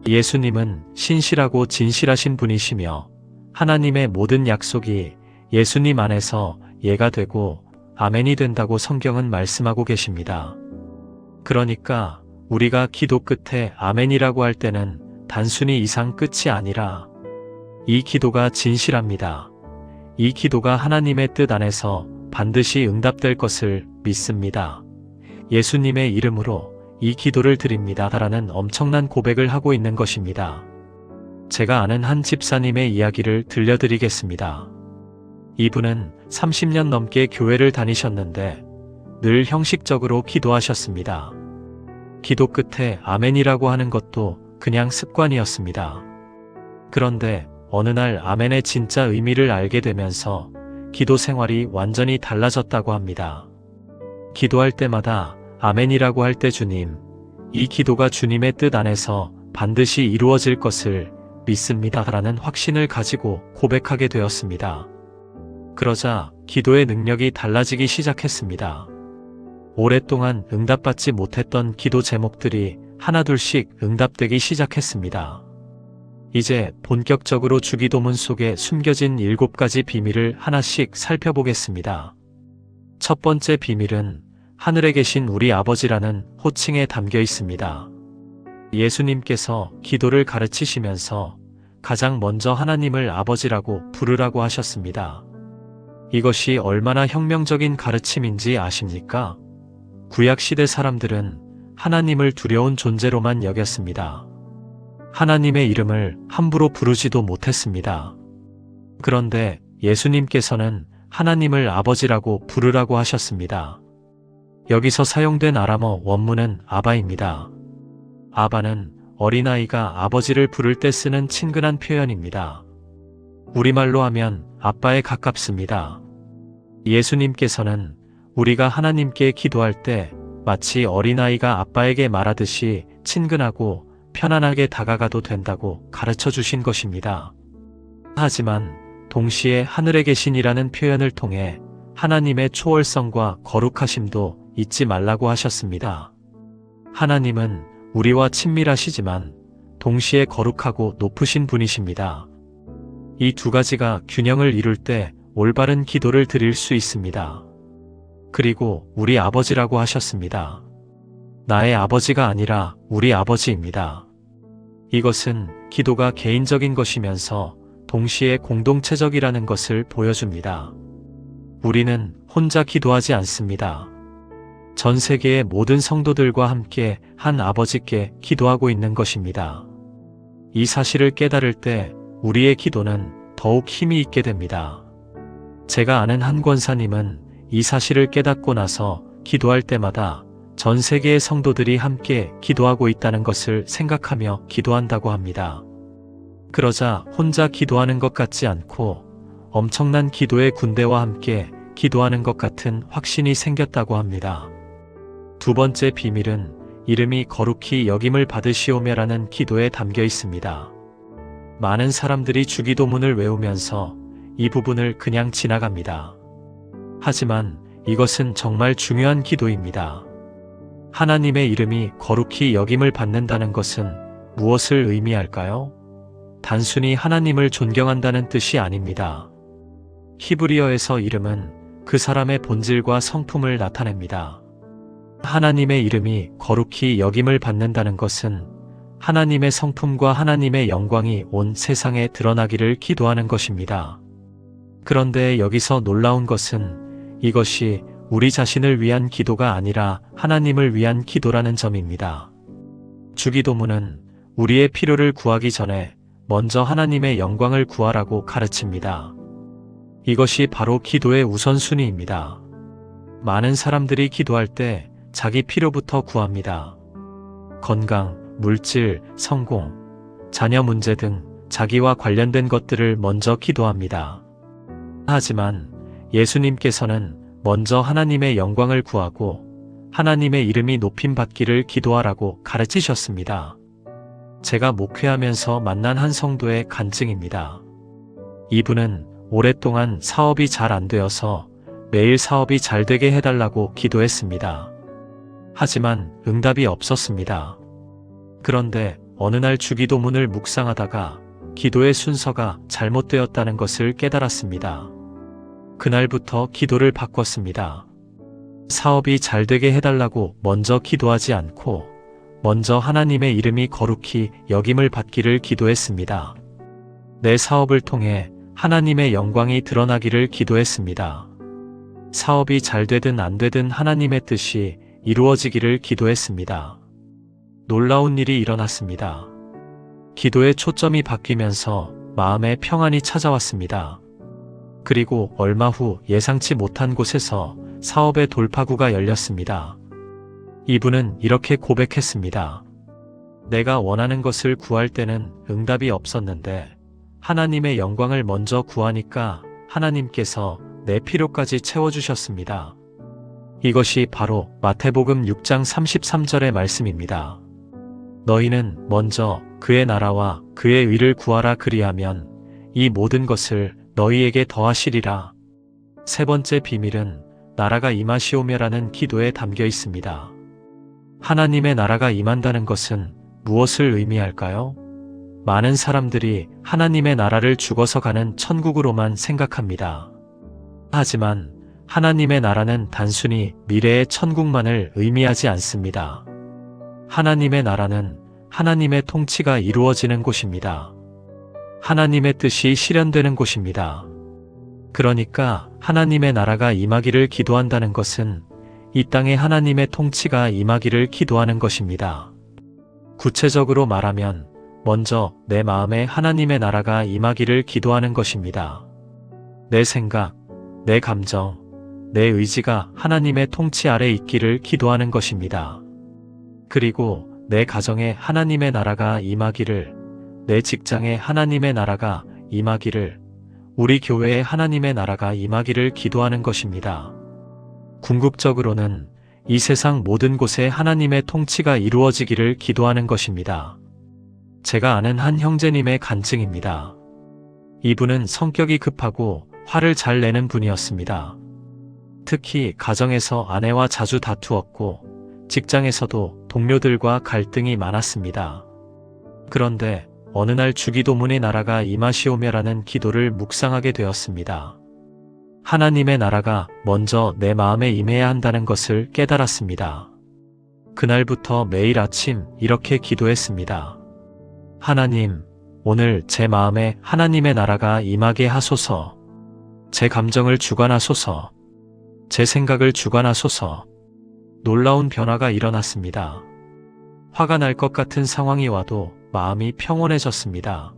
예수님은 신실하고 진실하신 분이시며 하나님의 모든 약속이 예수님 안에서 예가 되고 아멘이 된다고 성경은 말씀하고 계십니다. 그러니까 우리가 기도 끝에 아멘이라고 할 때는 단순히 이상 끝이 아니라 이 기도가 진실합니다. 이 기도가 하나님의 뜻 안에서 반드시 응답될 것을 믿습니다. 예수님의 이름으로 이 기도를 드립니다. 라는 엄청난 고백을 하고 있는 것입니다. 제가 아는 한 집사님의 이야기를 들려드리겠습니다. 이분은 30년 넘게 교회를 다니셨는데 늘 형식적으로 기도하셨습니다. 기도 끝에 아멘이라고 하는 것도 그냥 습관이었습니다. 그런데 어느 날 아멘의 진짜 의미를 알게 되면서 기도 생활이 완전히 달라졌다고 합니다. 기도할 때마다 아멘이라고 할 때 주님, 이 기도가 주님의 뜻 안에서 반드시 이루어질 것을 믿습니다. 라는 확신을 가지고 고백하게 되었습니다. 그러자 기도의 능력이 달라지기 시작했습니다. 오랫동안 응답받지 못했던 기도 제목들이 하나둘씩 응답되기 시작했습니다. 이제 본격적으로 주기도문 속에 숨겨진 7가지 비밀을 하나씩 살펴보겠습니다. 첫 번째 비밀은 하늘에 계신 우리 아버지라는 호칭에 담겨 있습니다. 예수님께서 기도를 가르치시면서 가장 먼저 하나님을 아버지라고 부르라고 하셨습니다. 이것이 얼마나 혁명적인 가르침인지 아십니까? 구약시대 사람들은 하나님을 두려운 존재로만 여겼습니다. 하나님의 이름을 함부로 부르지도 못했습니다. 그런데 예수님께서는 하나님을 아버지라고 부르라고 하셨습니다. 여기서 사용된 아람어 원문은 아바입니다. 아바는 어린아이가 아버지를 부를 때 쓰는 친근한 표현입니다. 우리말로 하면 아빠에 가깝습니다. 예수님께서는 우리가 하나님께 기도할 때 마치 어린아이가 아빠에게 말하듯이 친근하고 편안하게 다가가도 된다고 가르쳐 주신 것입니다. 하지만 동시에 하늘에 계신이라는 표현을 통해 하나님의 초월성과 거룩하심도 잊지 말라고 하셨습니다. 하나님은 우리와 친밀하시지만 동시에 거룩하고 높으신 분이십니다. 이 두 가지가 균형을 이룰 때 올바른 기도를 드릴 수 있습니다. 그리고 우리 아버지라고 하셨습니다. 나의 아버지가 아니라 우리 아버지입니다. 이것은 기도가 개인적인 것이면서 동시에 공동체적이라는 것을 보여줍니다. 우리는 혼자 기도하지 않습니다. 전 세계의 모든 성도들과 함께 한 아버지께 기도하고 있는 것입니다. 이 사실을 깨달을 때 우리의 기도는 더욱 힘이 있게 됩니다. 제가 아는 한 권사님은 이 사실을 깨닫고 나서 기도할 때마다 전 세계의 성도들이 함께 기도하고 있다는 것을 생각하며 기도한다고 합니다. 그러자 혼자 기도하는 것 같지 않고 엄청난 기도의 군대와 함께 기도하는 것 같은 확신이 생겼다고 합니다. 두 번째 비밀은 이름이 거룩히 여김을 받으시오며라는 기도에 담겨 있습니다. 많은 사람들이 주기도문을 외우면서 이 부분을 그냥 지나갑니다. 하지만 이것은 정말 중요한 기도입니다. 하나님의 이름이 거룩히 여김을 받는다는 것은 무엇을 의미할까요? 단순히 하나님을 존경한다는 뜻이 아닙니다. 히브리어에서 이름은 그 사람의 본질과 성품을 나타냅니다. 하나님의 이름이 거룩히 여김을 받는다는 것은 하나님의 성품과 하나님의 영광이 온 세상에 드러나기를 기도하는 것입니다. 그런데 여기서 놀라운 것은 이것이 우리 자신을 위한 기도가 아니라 하나님을 위한 기도라는 점입니다. 주기도문은 우리의 필요를 구하기 전에 먼저 하나님의 영광을 구하라고 가르칩니다. 이것이 바로 기도의 우선순위입니다. 많은 사람들이 기도할 때 자기 필요부터 구합니다. 건강, 물질, 성공, 자녀 문제 등 자기와 관련된 것들을 먼저 기도합니다. 하지만 예수님께서는 먼저 하나님의 영광을 구하고 하나님의 이름이 높임받기를 기도하라고 가르치셨습니다. 제가 목회하면서 만난 한 성도의 간증입니다. 이분은 오랫동안 사업이 잘 안 되어서 매일 사업이 잘 되게 해달라고 기도했습니다. 하지만 응답이 없었습니다. 그런데 어느 날 주기도문을 묵상하다가 기도의 순서가 잘못되었다는 것을 깨달았습니다. 그날부터 기도를 바꿨습니다. 사업이 잘 되게 해달라고 먼저 기도하지 않고 먼저 하나님의 이름이 거룩히 여김을 받기를 기도했습니다. 내 사업을 통해 하나님의 영광이 드러나기를 기도했습니다. 사업이 잘 되든 안 되든 하나님의 뜻이 이루어지기를 기도했습니다. 놀라운 일이 일어났습니다. 기도의 초점이 바뀌면서 마음에 평안이 찾아왔습니다. 그리고 얼마 후 예상치 못한 곳에서 사업의 돌파구가 열렸습니다. 이분은 이렇게 고백했습니다. 내가 원하는 것을 구할 때는 응답이 없었는데 하나님의 영광을 먼저 구하니까 하나님께서 내 필요까지 채워주셨습니다. 이것이 바로 마태복음 6장 33절의 말씀입니다. 너희는 먼저 그의 나라와 그의 의를 구하라 그리하면 이 모든 것을 너희에게 더하시리라. 세 번째 비밀은 나라가 임하시오며라는 기도에 담겨 있습니다. 하나님의 나라가 임한다는 것은 무엇을 의미할까요? 많은 사람들이 하나님의 나라를 죽어서 가는 천국으로만 생각합니다. 하지만 하나님의 나라는 단순히 미래의 천국만을 의미하지 않습니다. 하나님의 나라는 하나님의 통치가 이루어지는 곳입니다. 하나님의 뜻이 실현되는 곳입니다. 그러니까 하나님의 나라가 임하기를 기도한다는 것은 이 땅에 하나님의 통치가 임하기를 기도하는 것입니다. 구체적으로 말하면 먼저 내 마음에 하나님의 나라가 임하기를 기도하는 것입니다. 내 생각, 내 감정, 내 의지가 하나님의 통치 아래 있기를 기도하는 것입니다. 그리고 내 가정에 하나님의 나라가 임하기를, 내 직장에 하나님의 나라가 임하기를, 우리 교회에 하나님의 나라가 임하기를 기도하는 것입니다. 궁극적으로는 이 세상 모든 곳에 하나님의 통치가 이루어지기를 기도하는 것입니다. 제가 아는 한 형제님의 간증입니다. 이분은 성격이 급하고 화를 잘 내는 분이었습니다. 특히 가정에서 아내와 자주 다투었고 직장에서도 동료들과 갈등이 많았습니다. 그런데 어느 날 주기도문의 나라가 임하시오며라는 기도를 묵상하게 되었습니다. 하나님의 나라가 먼저 내 마음에 임해야 한다는 것을 깨달았습니다. 그날부터 매일 아침 이렇게 기도했습니다. 하나님, 오늘 제 마음에 하나님의 나라가 임하게 하소서. 제 감정을 주관하소서. 제 생각을 주관하소서. 놀라운 변화가 일어났습니다. 화가 날 것 같은 상황이 와도 마음이 평온해졌습니다.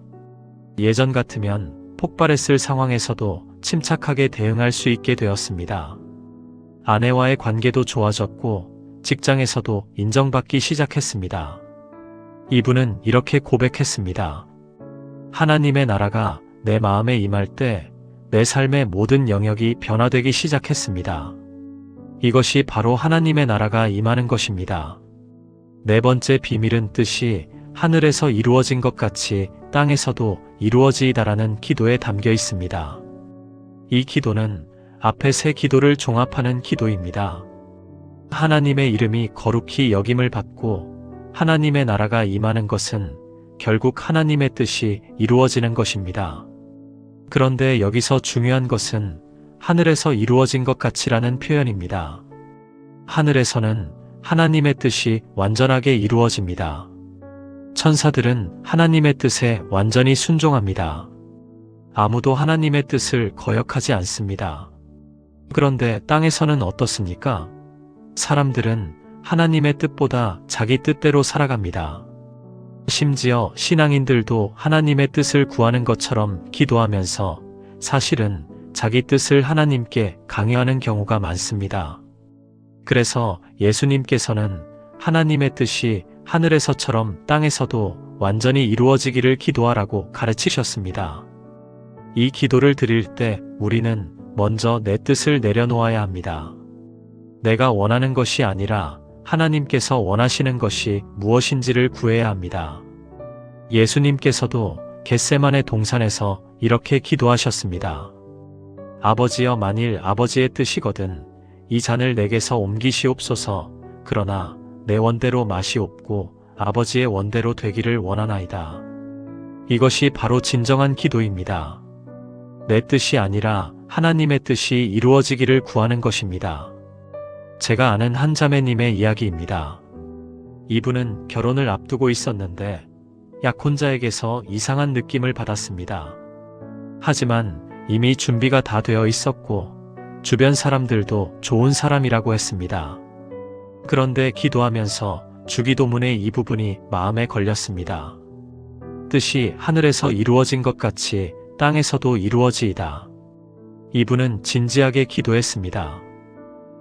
예전 같으면 폭발했을 상황에서도 침착하게 대응할 수 있게 되었습니다. 아내와의 관계도 좋아졌고 직장에서도 인정받기 시작했습니다. 이분은 이렇게 고백했습니다. 하나님의 나라가 내 마음에 임할 때 내 삶의 모든 영역이 변화되기 시작했습니다. 이것이 바로 하나님의 나라가 임하는 것입니다. 네 번째 비밀은 뜻이 하늘에서 이루어진 것 같이 땅에서도 이루어지이다라는 기도에 담겨 있습니다. 이 기도는 앞에 세 기도를 종합하는 기도입니다. 하나님의 이름이 거룩히 여김을 받고 하나님의 나라가 임하는 것은 결국 하나님의 뜻이 이루어지는 것입니다. 그런데 여기서 중요한 것은 하늘에서 이루어진 것 같이라는 표현입니다. 하늘에서는 하나님의 뜻이 완전하게 이루어집니다. 천사들은 하나님의 뜻에 완전히 순종합니다. 아무도 하나님의 뜻을 거역하지 않습니다. 그런데 땅에서는 어떻습니까? 사람들은 하나님의 뜻보다 자기 뜻대로 살아갑니다. 심지어 신앙인들도 하나님의 뜻을 구하는 것처럼 기도하면서 사실은 자기 뜻을 하나님께 강요하는 경우가 많습니다. 그래서 예수님께서는 하나님의 뜻이 하늘에서처럼 땅에서도 완전히 이루어지기를 기도하라고 가르치셨습니다. 이 기도를 드릴 때 우리는 먼저 내 뜻을 내려놓아야 합니다. 내가 원하는 것이 아니라 하나님께서 원하시는 것이 무엇인지를 구해야 합니다. 예수님께서도 겟세마네 동산에서 이렇게 기도하셨습니다. 아버지여, 만일 아버지의 뜻이거든 이 잔을 내게서 옮기시옵소서. 그러나 내 원대로 마시옵고 아버지의 원대로 되기를 원하나이다. 이것이 바로 진정한 기도입니다. 내 뜻이 아니라 하나님의 뜻이 이루어지기를 구하는 것입니다. 제가 아는 한 자매님의 이야기입니다. 이분은 결혼을 앞두고 있었는데 약혼자에게서 이상한 느낌을 받았습니다. 하지만 이미 준비가 다 되어 있었고 주변 사람들도 좋은 사람이라고 했습니다. 그런데 기도하면서 주기도문의 이 부분이 마음에 걸렸습니다. 뜻이 하늘에서 이루어진 것 같이 땅에서도 이루어지이다. 이분은 진지하게 기도했습니다.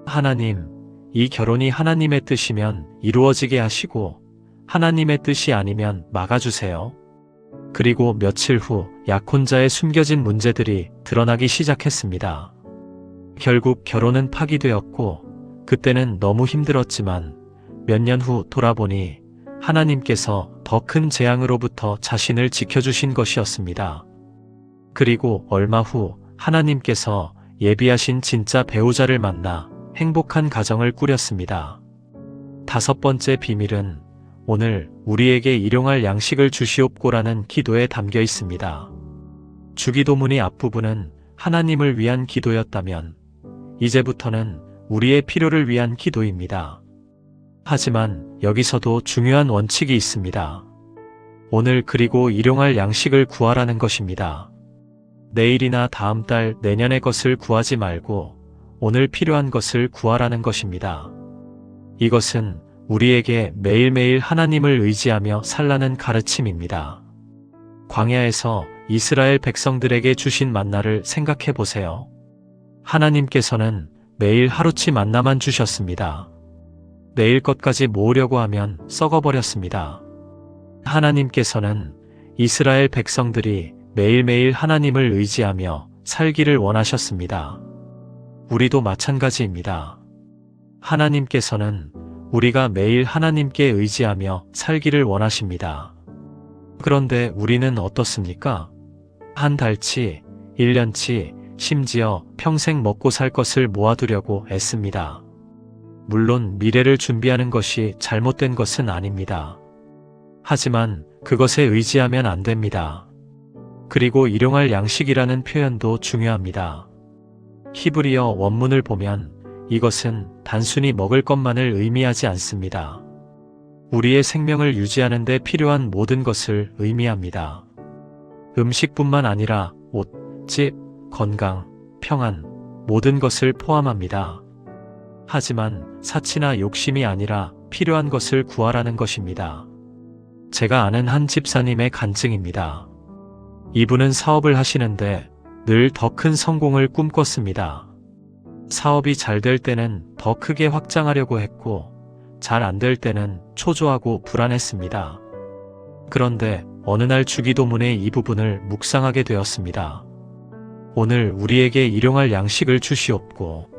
하나님, 이 결혼이 하나님의 뜻이면 이루어지게 하시고 하나님의 뜻이 아니면 막아주세요. 그리고 며칠 후 약혼자의 숨겨진 문제들이 드러나기 시작했습니다. 결국 결혼은 파기되었고 그때는 너무 힘들었지만 몇 년 후 돌아보니 하나님께서 더 큰 재앙으로부터 자신을 지켜주신 것이었습니다. 그리고 얼마 후 하나님께서 예비하신 진짜 배우자를 만나 행복한 가정을 꾸렸습니다. 다섯 번째 비밀은 오늘 우리에게 일용할 양식을 주시옵고라는 기도에 담겨 있습니다. 주기도문의 앞부분은 하나님을 위한 기도였다면 이제부터는 우리의 필요를 위한 기도입니다. 하지만 여기서도 중요한 원칙이 있습니다. 오늘 그리고 일용할 양식을 구하라는 것입니다. 내일이나 다음 달, 내년의 것을 구하지 말고 오늘 필요한 것을 구하라는 것입니다. 이것은 우리에게 매일매일 하나님을 의지하며 살라는 가르침입니다. 광야에서 이스라엘 백성들에게 주신 만나를 생각해 보세요. 하나님께서는 매일 하루치 만나만 주셨습니다. 내일 것까지 모으려고 하면 썩어버렸습니다. 하나님께서는 이스라엘 백성들이 매일매일 하나님을 의지하며 살기를 원하셨습니다. 우리도 마찬가지입니다. 하나님께서는 우리가 매일 하나님께 의지하며 살기를 원하십니다. 그런데 우리는 어떻습니까? 한 달치, 1년치, 심지어 평생 먹고 살 것을 모아두려고 애씁니다. 물론 미래를 준비하는 것이 잘못된 것은 아닙니다. 하지만 그것에 의지하면 안 됩니다. 그리고 일용할 양식이라는 표현도 중요합니다. 히브리어 원문을 보면 이것은 단순히 먹을 것만을 의미하지 않습니다. 우리의 생명을 유지하는 데 필요한 모든 것을 의미합니다. 음식뿐만 아니라 옷, 집, 건강, 평안, 모든 것을 포함합니다. 하지만 사치나 욕심이 아니라 필요한 것을 구하라는 것입니다. 제가 아는 한 집사님의 간증입니다. 이분은 사업을 하시는데 늘 더 큰 성공을 꿈꿨습니다. 사업이 잘 될 때는 더 크게 확장하려고 했고 잘 안 될 때는 초조하고 불안했습니다. 그런데 어느 날 주기도문의 이 부분을 묵상하게 되었습니다. 오늘 우리에게 일용할 양식을 주시옵고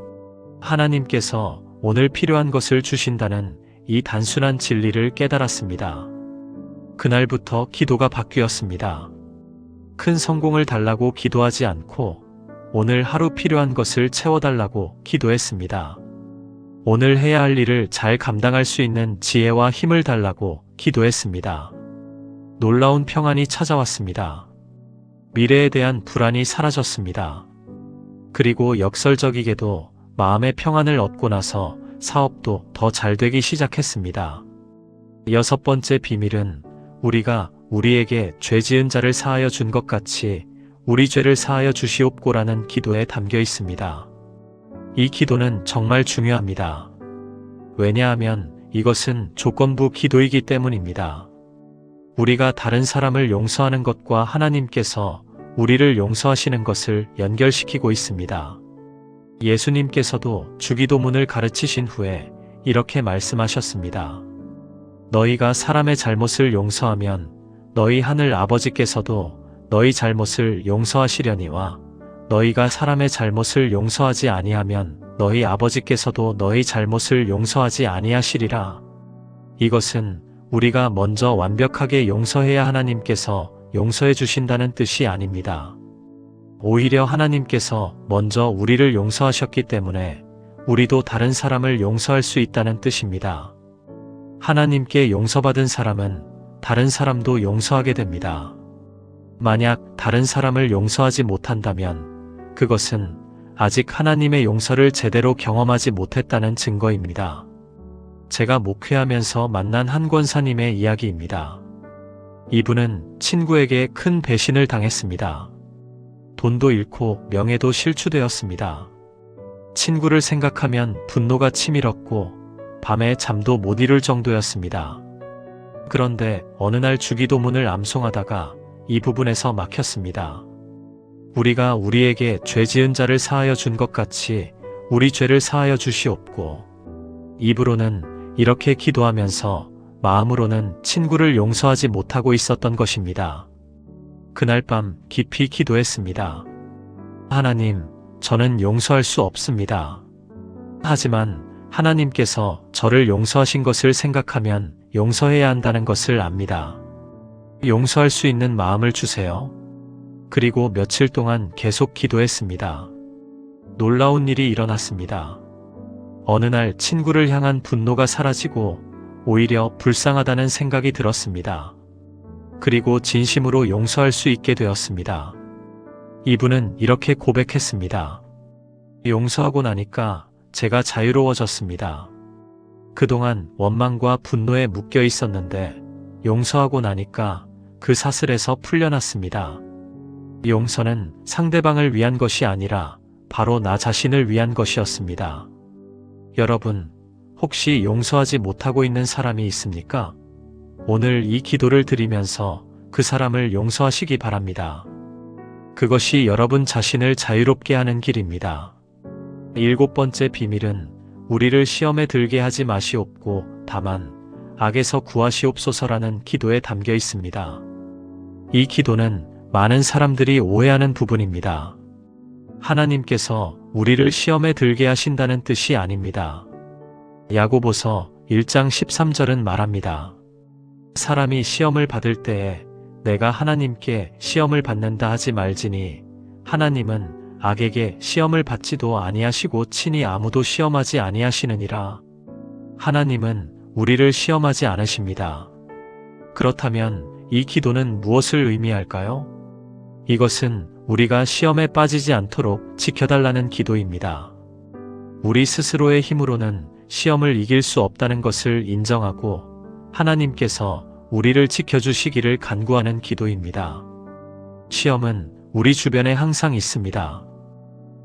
하나님께서 오늘 필요한 것을 주신다는 이 단순한 진리를 깨달았습니다. 그날부터 기도가 바뀌었습니다. 큰 성공을 달라고 기도하지 않고 오늘 하루 필요한 것을 채워달라고 기도했습니다. 오늘 해야 할 일을 잘 감당할 수 있는 지혜와 힘을 달라고 기도했습니다. 놀라운 평안이 찾아왔습니다. 미래에 대한 불안이 사라졌습니다. 그리고 역설적이게도 마음의 평안을 얻고 나서 사업도 더 잘 되기 시작했습니다. 6번째 비밀은 우리가 우리에게 죄 지은 자를 사하여 준 것 같이 우리 죄를 사하여 주시옵고라는 기도에 담겨 있습니다. 이 기도는 정말 중요합니다. 왜냐하면 이것은 조건부 기도이기 때문입니다. 우리가 다른 사람을 용서하는 것과 하나님께서 우리를 용서하시는 것을 연결시키고 있습니다. 예수님께서도 주기도문을 가르치신 후에 이렇게 말씀하셨습니다. 너희가 사람의 잘못을 용서하면 너희 하늘 아버지께서도 너희 잘못을 용서하시려니와 너희가 사람의 잘못을 용서하지 아니하면 너희 아버지께서도 너희 잘못을 용서하지 아니하시리라. 이것은 우리가 먼저 완벽하게 용서해야 하나님께서 용서해 주신다는 뜻이 아닙니다. 오히려 하나님께서 먼저 우리를 용서하셨기 때문에 우리도 다른 사람을 용서할 수 있다는 뜻입니다. 하나님께 용서받은 사람은 다른 사람도 용서하게 됩니다. 만약 다른 사람을 용서하지 못한다면 그것은 아직 하나님의 용서를 제대로 경험하지 못했다는 증거입니다. 제가 목회하면서 만난 한 권사님의 이야기입니다. 이분은 친구에게 큰 배신을 당했습니다. 돈도 잃고 명예도 실추되었습니다. 친구를 생각하면 분노가 치밀었고 밤에 잠도 못 이룰 정도였습니다. 그런데 어느 날 주기도문을 암송하다가 이 부분에서 막혔습니다. 우리가 우리에게 죄 지은 자를 사하여 준 것 같이 우리 죄를 사하여 주시옵고 입으로는 이렇게 기도하면서 마음으로는 친구를 용서하지 못하고 있었던 것입니다. 그날 밤 깊이 기도했습니다. 하나님, 저는 용서할 수 없습니다. 하지만 하나님께서 저를 용서하신 것을 생각하면 용서해야 한다는 것을 압니다. 용서할 수 있는 마음을 주세요. 그리고 며칠 동안 계속 기도했습니다. 놀라운 일이 일어났습니다. 어느 날 친구를 향한 분노가 사라지고 오히려 불쌍하다는 생각이 들었습니다. 그리고 진심으로 용서할 수 있게 되었습니다. 이분은 이렇게 고백했습니다. 용서하고 나니까 제가 자유로워졌습니다. 그동안 원망과 분노에 묶여 있었는데 용서하고 나니까 그 사슬에서 풀려났습니다. 용서는 상대방을 위한 것이 아니라 바로 나 자신을 위한 것이었습니다. 여러분, 혹시 용서하지 못하고 있는 사람이 있습니까? 오늘 이 기도를 드리면서 그 사람을 용서하시기 바랍니다. 그것이 여러분 자신을 자유롭게 하는 길입니다. 7번째 비밀은 우리를 시험에 들게 하지 마시옵고 다만 악에서 구하시옵소서라는 기도에 담겨 있습니다. 이 기도는 많은 사람들이 오해하는 부분입니다. 하나님께서 우리를 시험에 들게 하신다는 뜻이 아닙니다. 야고보서 1장 13절은 말합니다. 사람이 시험을 받을 때에 내가 하나님께 시험을 받는다 하지 말지니 하나님은 악에게 시험을 받지도 아니하시고 친히 아무도 시험하지 아니하시느니라. 하나님은 우리를 시험하지 않으십니다. 그렇다면 이 기도는 무엇을 의미할까요? 이것은 우리가 시험에 빠지지 않도록 지켜달라는 기도입니다. 우리 스스로의 힘으로는 시험을 이길 수 없다는 것을 인정하고 하나님께서 우리를 지켜주시기를 간구하는 기도입니다. 시험은 우리 주변에 항상 있습니다.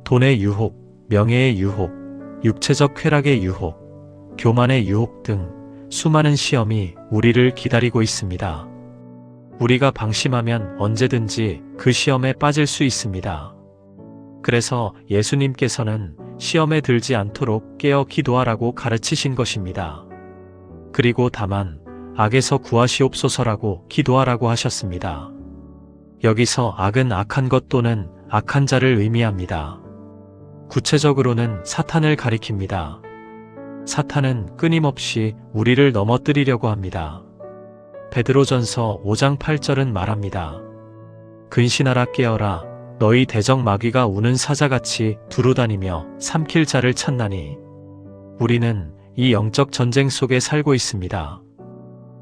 돈의 유혹, 명예의 유혹, 육체적 쾌락의 유혹, 교만의 유혹 등 수많은 시험이 우리를 기다리고 있습니다. 우리가 방심하면 언제든지 그 시험에 빠질 수 있습니다. 그래서 예수님께서는 시험에 들지 않도록 깨어 기도하라고 가르치신 것입니다. 그리고 다만 악에서 구하시옵소서라고 기도하라고 하셨습니다. 여기서 악은 악한 것 또는 악한 자를 의미합니다. 구체적으로는 사탄을 가리킵니다. 사탄은 끊임없이 우리를 넘어뜨리려고 합니다. 베드로전서 5장 8절은 말합니다. 근신하라 깨어라 너희 대적 마귀가 우는 사자같이 두루다니며 삼킬 자를 찾나니. 우리는 이 영적 전쟁 속에 살고 있습니다.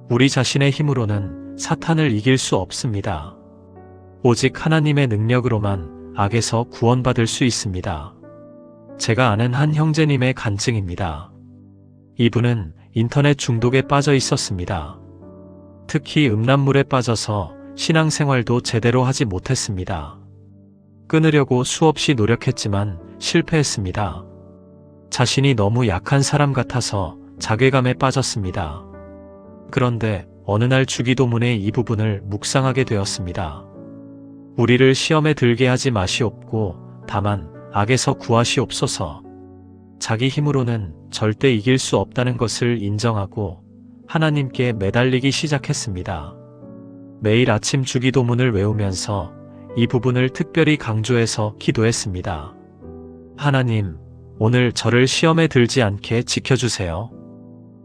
우리 자신의 힘으로는 사탄을 이길 수 없습니다. 오직 하나님의 능력으로만 악에서 구원받을 수 있습니다. 제가 아는 한 형제님의 간증입니다. 이분은 인터넷 중독에 빠져 있었습니다. 특히 음란물에 빠져서 신앙생활도 제대로 하지 못했습니다. 끊으려고 수없이 노력했지만 실패했습니다. 자신이 너무 약한 사람 같아서 자괴감에 빠졌습니다. 그런데 어느 날 주기도문의 이 부분을 묵상하게 되었습니다. 우리를 시험에 들게 하지 마시옵고 다만 악에서 구하시옵소서. 자기 힘으로는 절대 이길 수 없다는 것을 인정하고 하나님께 매달리기 시작했습니다. 매일 아침 주기도문을 외우면서 이 부분을 특별히 강조해서 기도했습니다. 하나님, 오늘 저를 시험에 들지 않게 지켜주세요.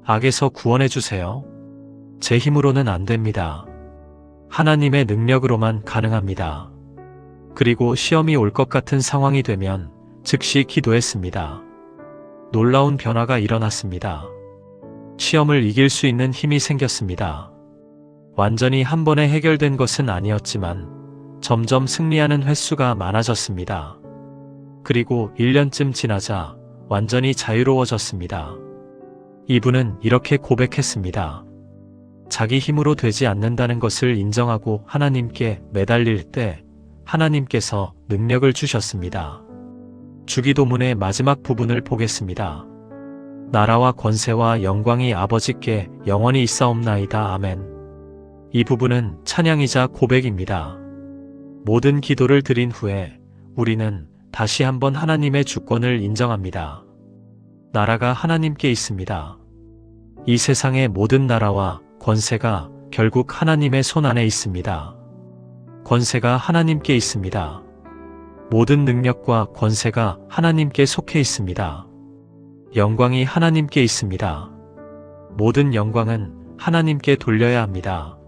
악에서 구원해주세요. 제 힘으로는 안 됩니다. 하나님의 능력으로만 가능합니다. 그리고 시험이 올 것 같은 상황이 되면 즉시 기도했습니다. 놀라운 변화가 일어났습니다. 시험을 이길 수 있는 힘이 생겼습니다. 완전히 한 번에 해결된 것은 아니었지만 점점 승리하는 횟수가 많아졌습니다. 그리고 1년쯤 지나자 완전히 자유로워졌습니다. 이분은 이렇게 고백했습니다. 자기 힘으로 되지 않는다는 것을 인정하고 하나님께 매달릴 때 하나님께서 능력을 주셨습니다. 주기도문의 마지막 부분을 보겠습니다. 나라와 권세와 영광이 아버지께 영원히 있사옵나이다. 아멘. 이 부분은 찬양이자 고백입니다. 모든 기도를 드린 후에 우리는 다시 한번 하나님의 주권을 인정합니다. 나라가 하나님께 있습니다. 이 세상의 모든 나라와 권세가 결국 하나님의 손 안에 있습니다. 권세가 하나님께 있습니다. 모든 능력과 권세가 하나님께 속해 있습니다. 영광이 하나님께 있습니다. 모든 영광은 하나님께 돌려야 합니다.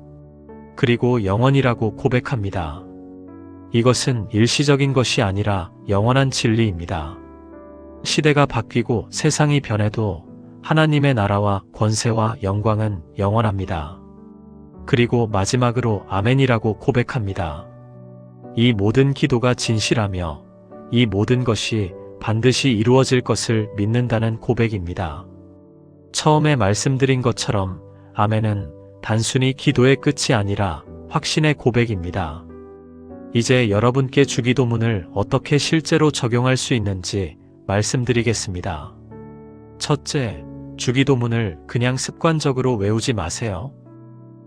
그리고 영원이라고 고백합니다. 이것은 일시적인 것이 아니라 영원한 진리입니다. 시대가 바뀌고 세상이 변해도 하나님의 나라와 권세와 영광은 영원합니다. 그리고 마지막으로 아멘이라고 고백합니다. 이 모든 기도가 진실하며 이 모든 것이 반드시 이루어질 것을 믿는다는 고백입니다. 처음에 말씀드린 것처럼 아멘은 단순히 기도의 끝이 아니라 확신의 고백입니다. 이제 여러분께 주기도문을 어떻게 실제로 적용할 수 있는지 말씀드리겠습니다. 첫째, 주기도문을 그냥 습관적으로 외우지 마세요.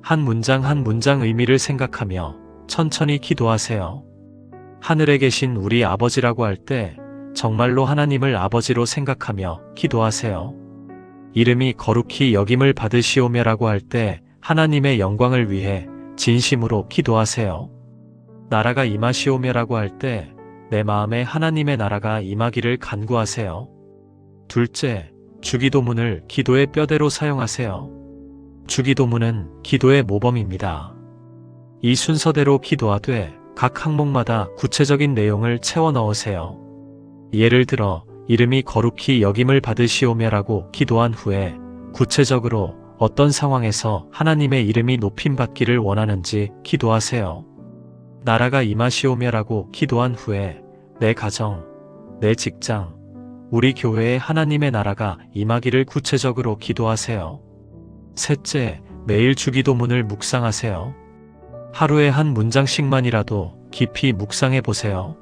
한 문장 한 문장 의미를 생각하며 천천히 기도하세요. 하늘에 계신 우리 아버지라고 할 때 정말로 하나님을 아버지로 생각하며 기도하세요. 이름이 거룩히 여김을 받으시오며라고 할 때 하나님의 영광을 위해 진심으로 기도하세요. 나라가 임하시오며라고 할 때 내 마음에 하나님의 나라가 임하기를 간구하세요. 둘째, 주기도문을 기도의 뼈대로 사용하세요. 주기도문은 기도의 모범입니다. 이 순서대로 기도하되 각 항목마다 구체적인 내용을 채워 넣으세요. 예를 들어 이름이 거룩히 여김을 받으시오며라고 기도한 후에 구체적으로 어떤 상황에서 하나님의 이름이 높임받기를 원하는지 기도하세요. 나라가 임하시오며라고 기도한 후에 내 가정, 내 직장, 우리 교회에 하나님의 나라가 임하기를 구체적으로 기도하세요. 셋째, 매일 주기도문을 묵상하세요. 하루에 한 문장씩만이라도 깊이 묵상해 보세요.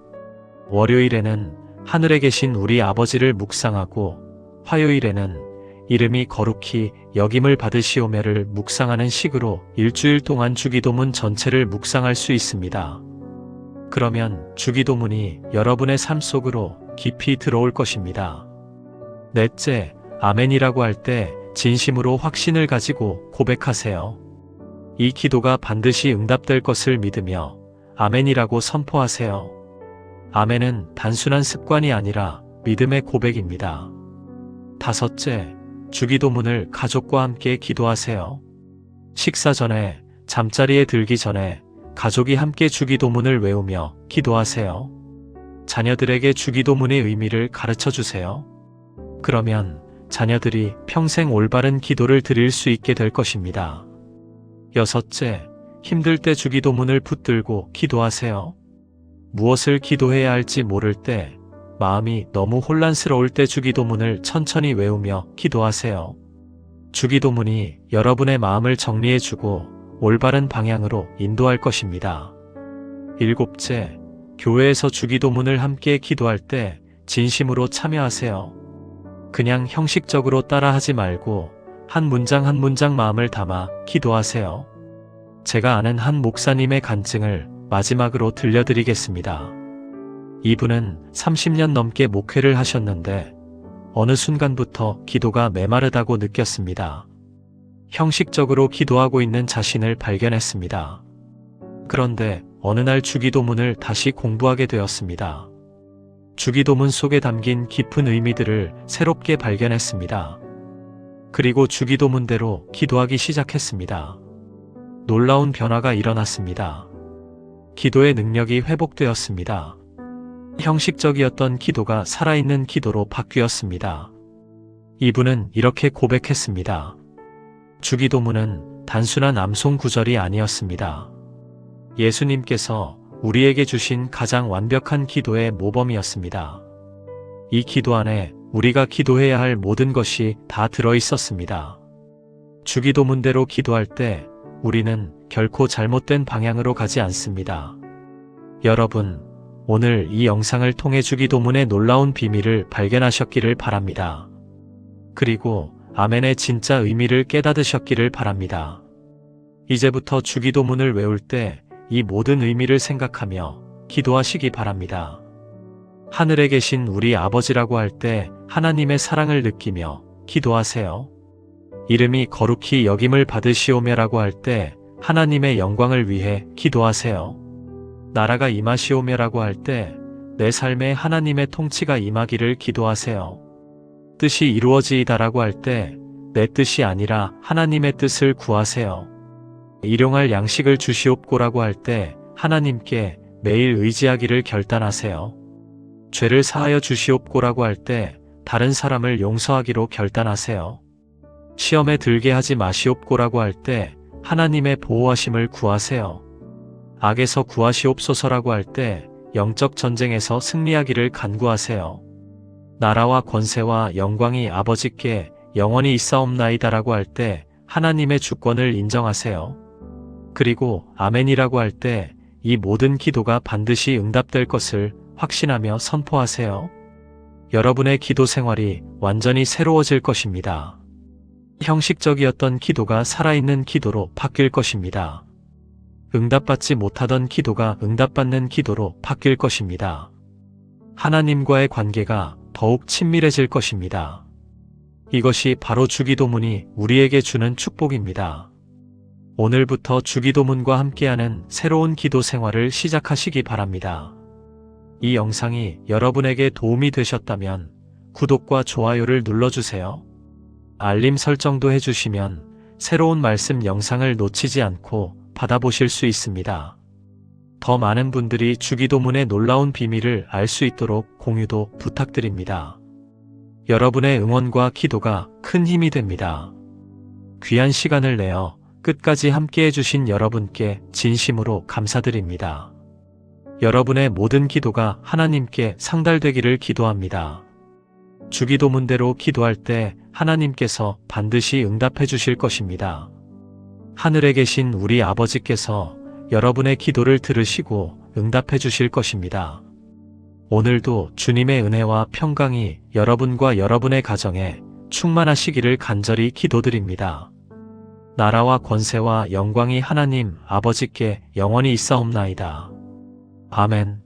월요일에는 하늘에 계신 우리 아버지를 묵상하고 화요일에는 이름이 거룩히 여김을 받으시오며를 묵상하는 식으로 일주일 동안 주기도문 전체를 묵상할 수 있습니다. 그러면 주기도문이 여러분의 삶 속으로 깊이 들어올 것입니다. 넷째, 아멘이라고 할 때 진심으로 확신을 가지고 고백하세요. 이 기도가 반드시 응답될 것을 믿으며 아멘이라고 선포하세요. 아멘은 단순한 습관이 아니라 믿음의 고백입니다. 다섯째, 주기도문을 가족과 함께 기도하세요. 식사 전에, 잠자리에 들기 전에 가족이 함께 주기도문을 외우며 기도하세요. 자녀들에게 주기도문의 의미를 가르쳐 주세요. 그러면 자녀들이 평생 올바른 기도를 드릴 수 있게 될 것입니다. 여섯째, 힘들 때 주기도문을 붙들고 기도하세요. 무엇을 기도해야 할지 모를 때, 마음이 너무 혼란스러울 때 주기도문을 천천히 외우며 기도하세요. 주기도문이 여러분의 마음을 정리해주고 올바른 방향으로 인도할 것입니다. 일곱째, 교회에서 주기도문을 함께 기도할 때 진심으로 참여하세요. 그냥 형식적으로 따라하지 말고 한 문장 한 문장 마음을 담아 기도하세요. 제가 아는 한 목사님의 간증을 마지막으로 들려드리겠습니다. 이분은 30년 넘게 목회를 하셨는데 어느 순간부터 기도가 메마르다고 느꼈습니다. 형식적으로 기도하고 있는 자신을 발견했습니다. 그런데 어느 날 주기도문을 다시 공부하게 되었습니다. 주기도문 속에 담긴 깊은 의미들을 새롭게 발견했습니다. 그리고 주기도문대로 기도하기 시작했습니다. 놀라운 변화가 일어났습니다. 기도의 능력이 회복되었습니다. 형식적이었던 기도가 살아있는 기도로 바뀌었습니다. 이분은 이렇게 고백했습니다. 주기도문은 단순한 암송 구절이 아니었습니다. 예수님께서 우리에게 주신 가장 완벽한 기도의 모범이었습니다. 이 기도 안에 우리가 기도해야 할 모든 것이 다 들어있었습니다. 주기도문대로 기도할 때 우리는 결코 잘못된 방향으로 가지 않습니다. 여러분, 오늘 이 영상을 통해 주기도문의 놀라운 비밀을 발견하셨기를 바랍니다. 그리고 아멘의 진짜 의미를 깨닫으셨기를 바랍니다. 이제부터 주기도문을 외울 때 이 모든 의미를 생각하며 기도하시기 바랍니다. 하늘에 계신 우리 아버지라고 할 때 하나님의 사랑을 느끼며 기도하세요. 이름이 거룩히 여김을 받으시오며라고 할 때 하나님의 영광을 위해 기도하세요. 나라가 임하시오며라고 할 때 내 삶에 하나님의 통치가 임하기를 기도하세요. 뜻이 이루어지이다라고 할 때 내 뜻이 아니라 하나님의 뜻을 구하세요. 일용할 양식을 주시옵고라고 할 때 하나님께 매일 의지하기를 결단하세요. 죄를 사하여 주시옵고라고 할 때 다른 사람을 용서하기로 결단하세요. 시험에 들게 하지 마시옵고라고 할 때 하나님의 보호하심을 구하세요. 악에서 구하시옵소서라고 할 때 영적 전쟁에서 승리하기를 간구하세요. 나라와 권세와 영광이 아버지께 영원히 있사옵나이다라고 할 때 하나님의 주권을 인정하세요. 그리고 아멘이라고 할 때 이 모든 기도가 반드시 응답될 것을 확신하며 선포하세요. 여러분의 기도 생활이 완전히 새로워질 것입니다. 형식적이었던 기도가 살아있는 기도로 바뀔 것입니다. 응답받지 못하던 기도가 응답받는 기도로 바뀔 것입니다. 하나님과의 관계가 더욱 친밀해질 것입니다. 이것이 바로 주기도문이 우리에게 주는 축복입니다. 오늘부터 주기도문과 함께하는 새로운 기도 생활을 시작하시기 바랍니다. 이 영상이 여러분에게 도움이 되셨다면 구독과 좋아요를 눌러주세요. 알림 설정도 해주시면 새로운 말씀 영상을 놓치지 않고 받아보실 수 있습니다. 더 많은 분들이 주기도문의 놀라운 비밀을 알 수 있도록 공유도 부탁드립니다. 여러분의 응원과 기도가 큰 힘이 됩니다. 귀한 시간을 내어 끝까지 함께 해주신 여러분께 진심으로 감사드립니다. 여러분의 모든 기도가 하나님께 상달되기를 기도합니다. 주기도문대로 기도할 때 하나님께서 반드시 응답해 주실 것입니다. 하늘에 계신 우리 아버지께서 여러분의 기도를 들으시고 응답해 주실 것입니다. 오늘도 주님의 은혜와 평강이 여러분과 여러분의 가정에 충만하시기를 간절히 기도드립니다. 나라와 권세와 영광이 하나님 아버지께 영원히 있사옵나이다. 아멘.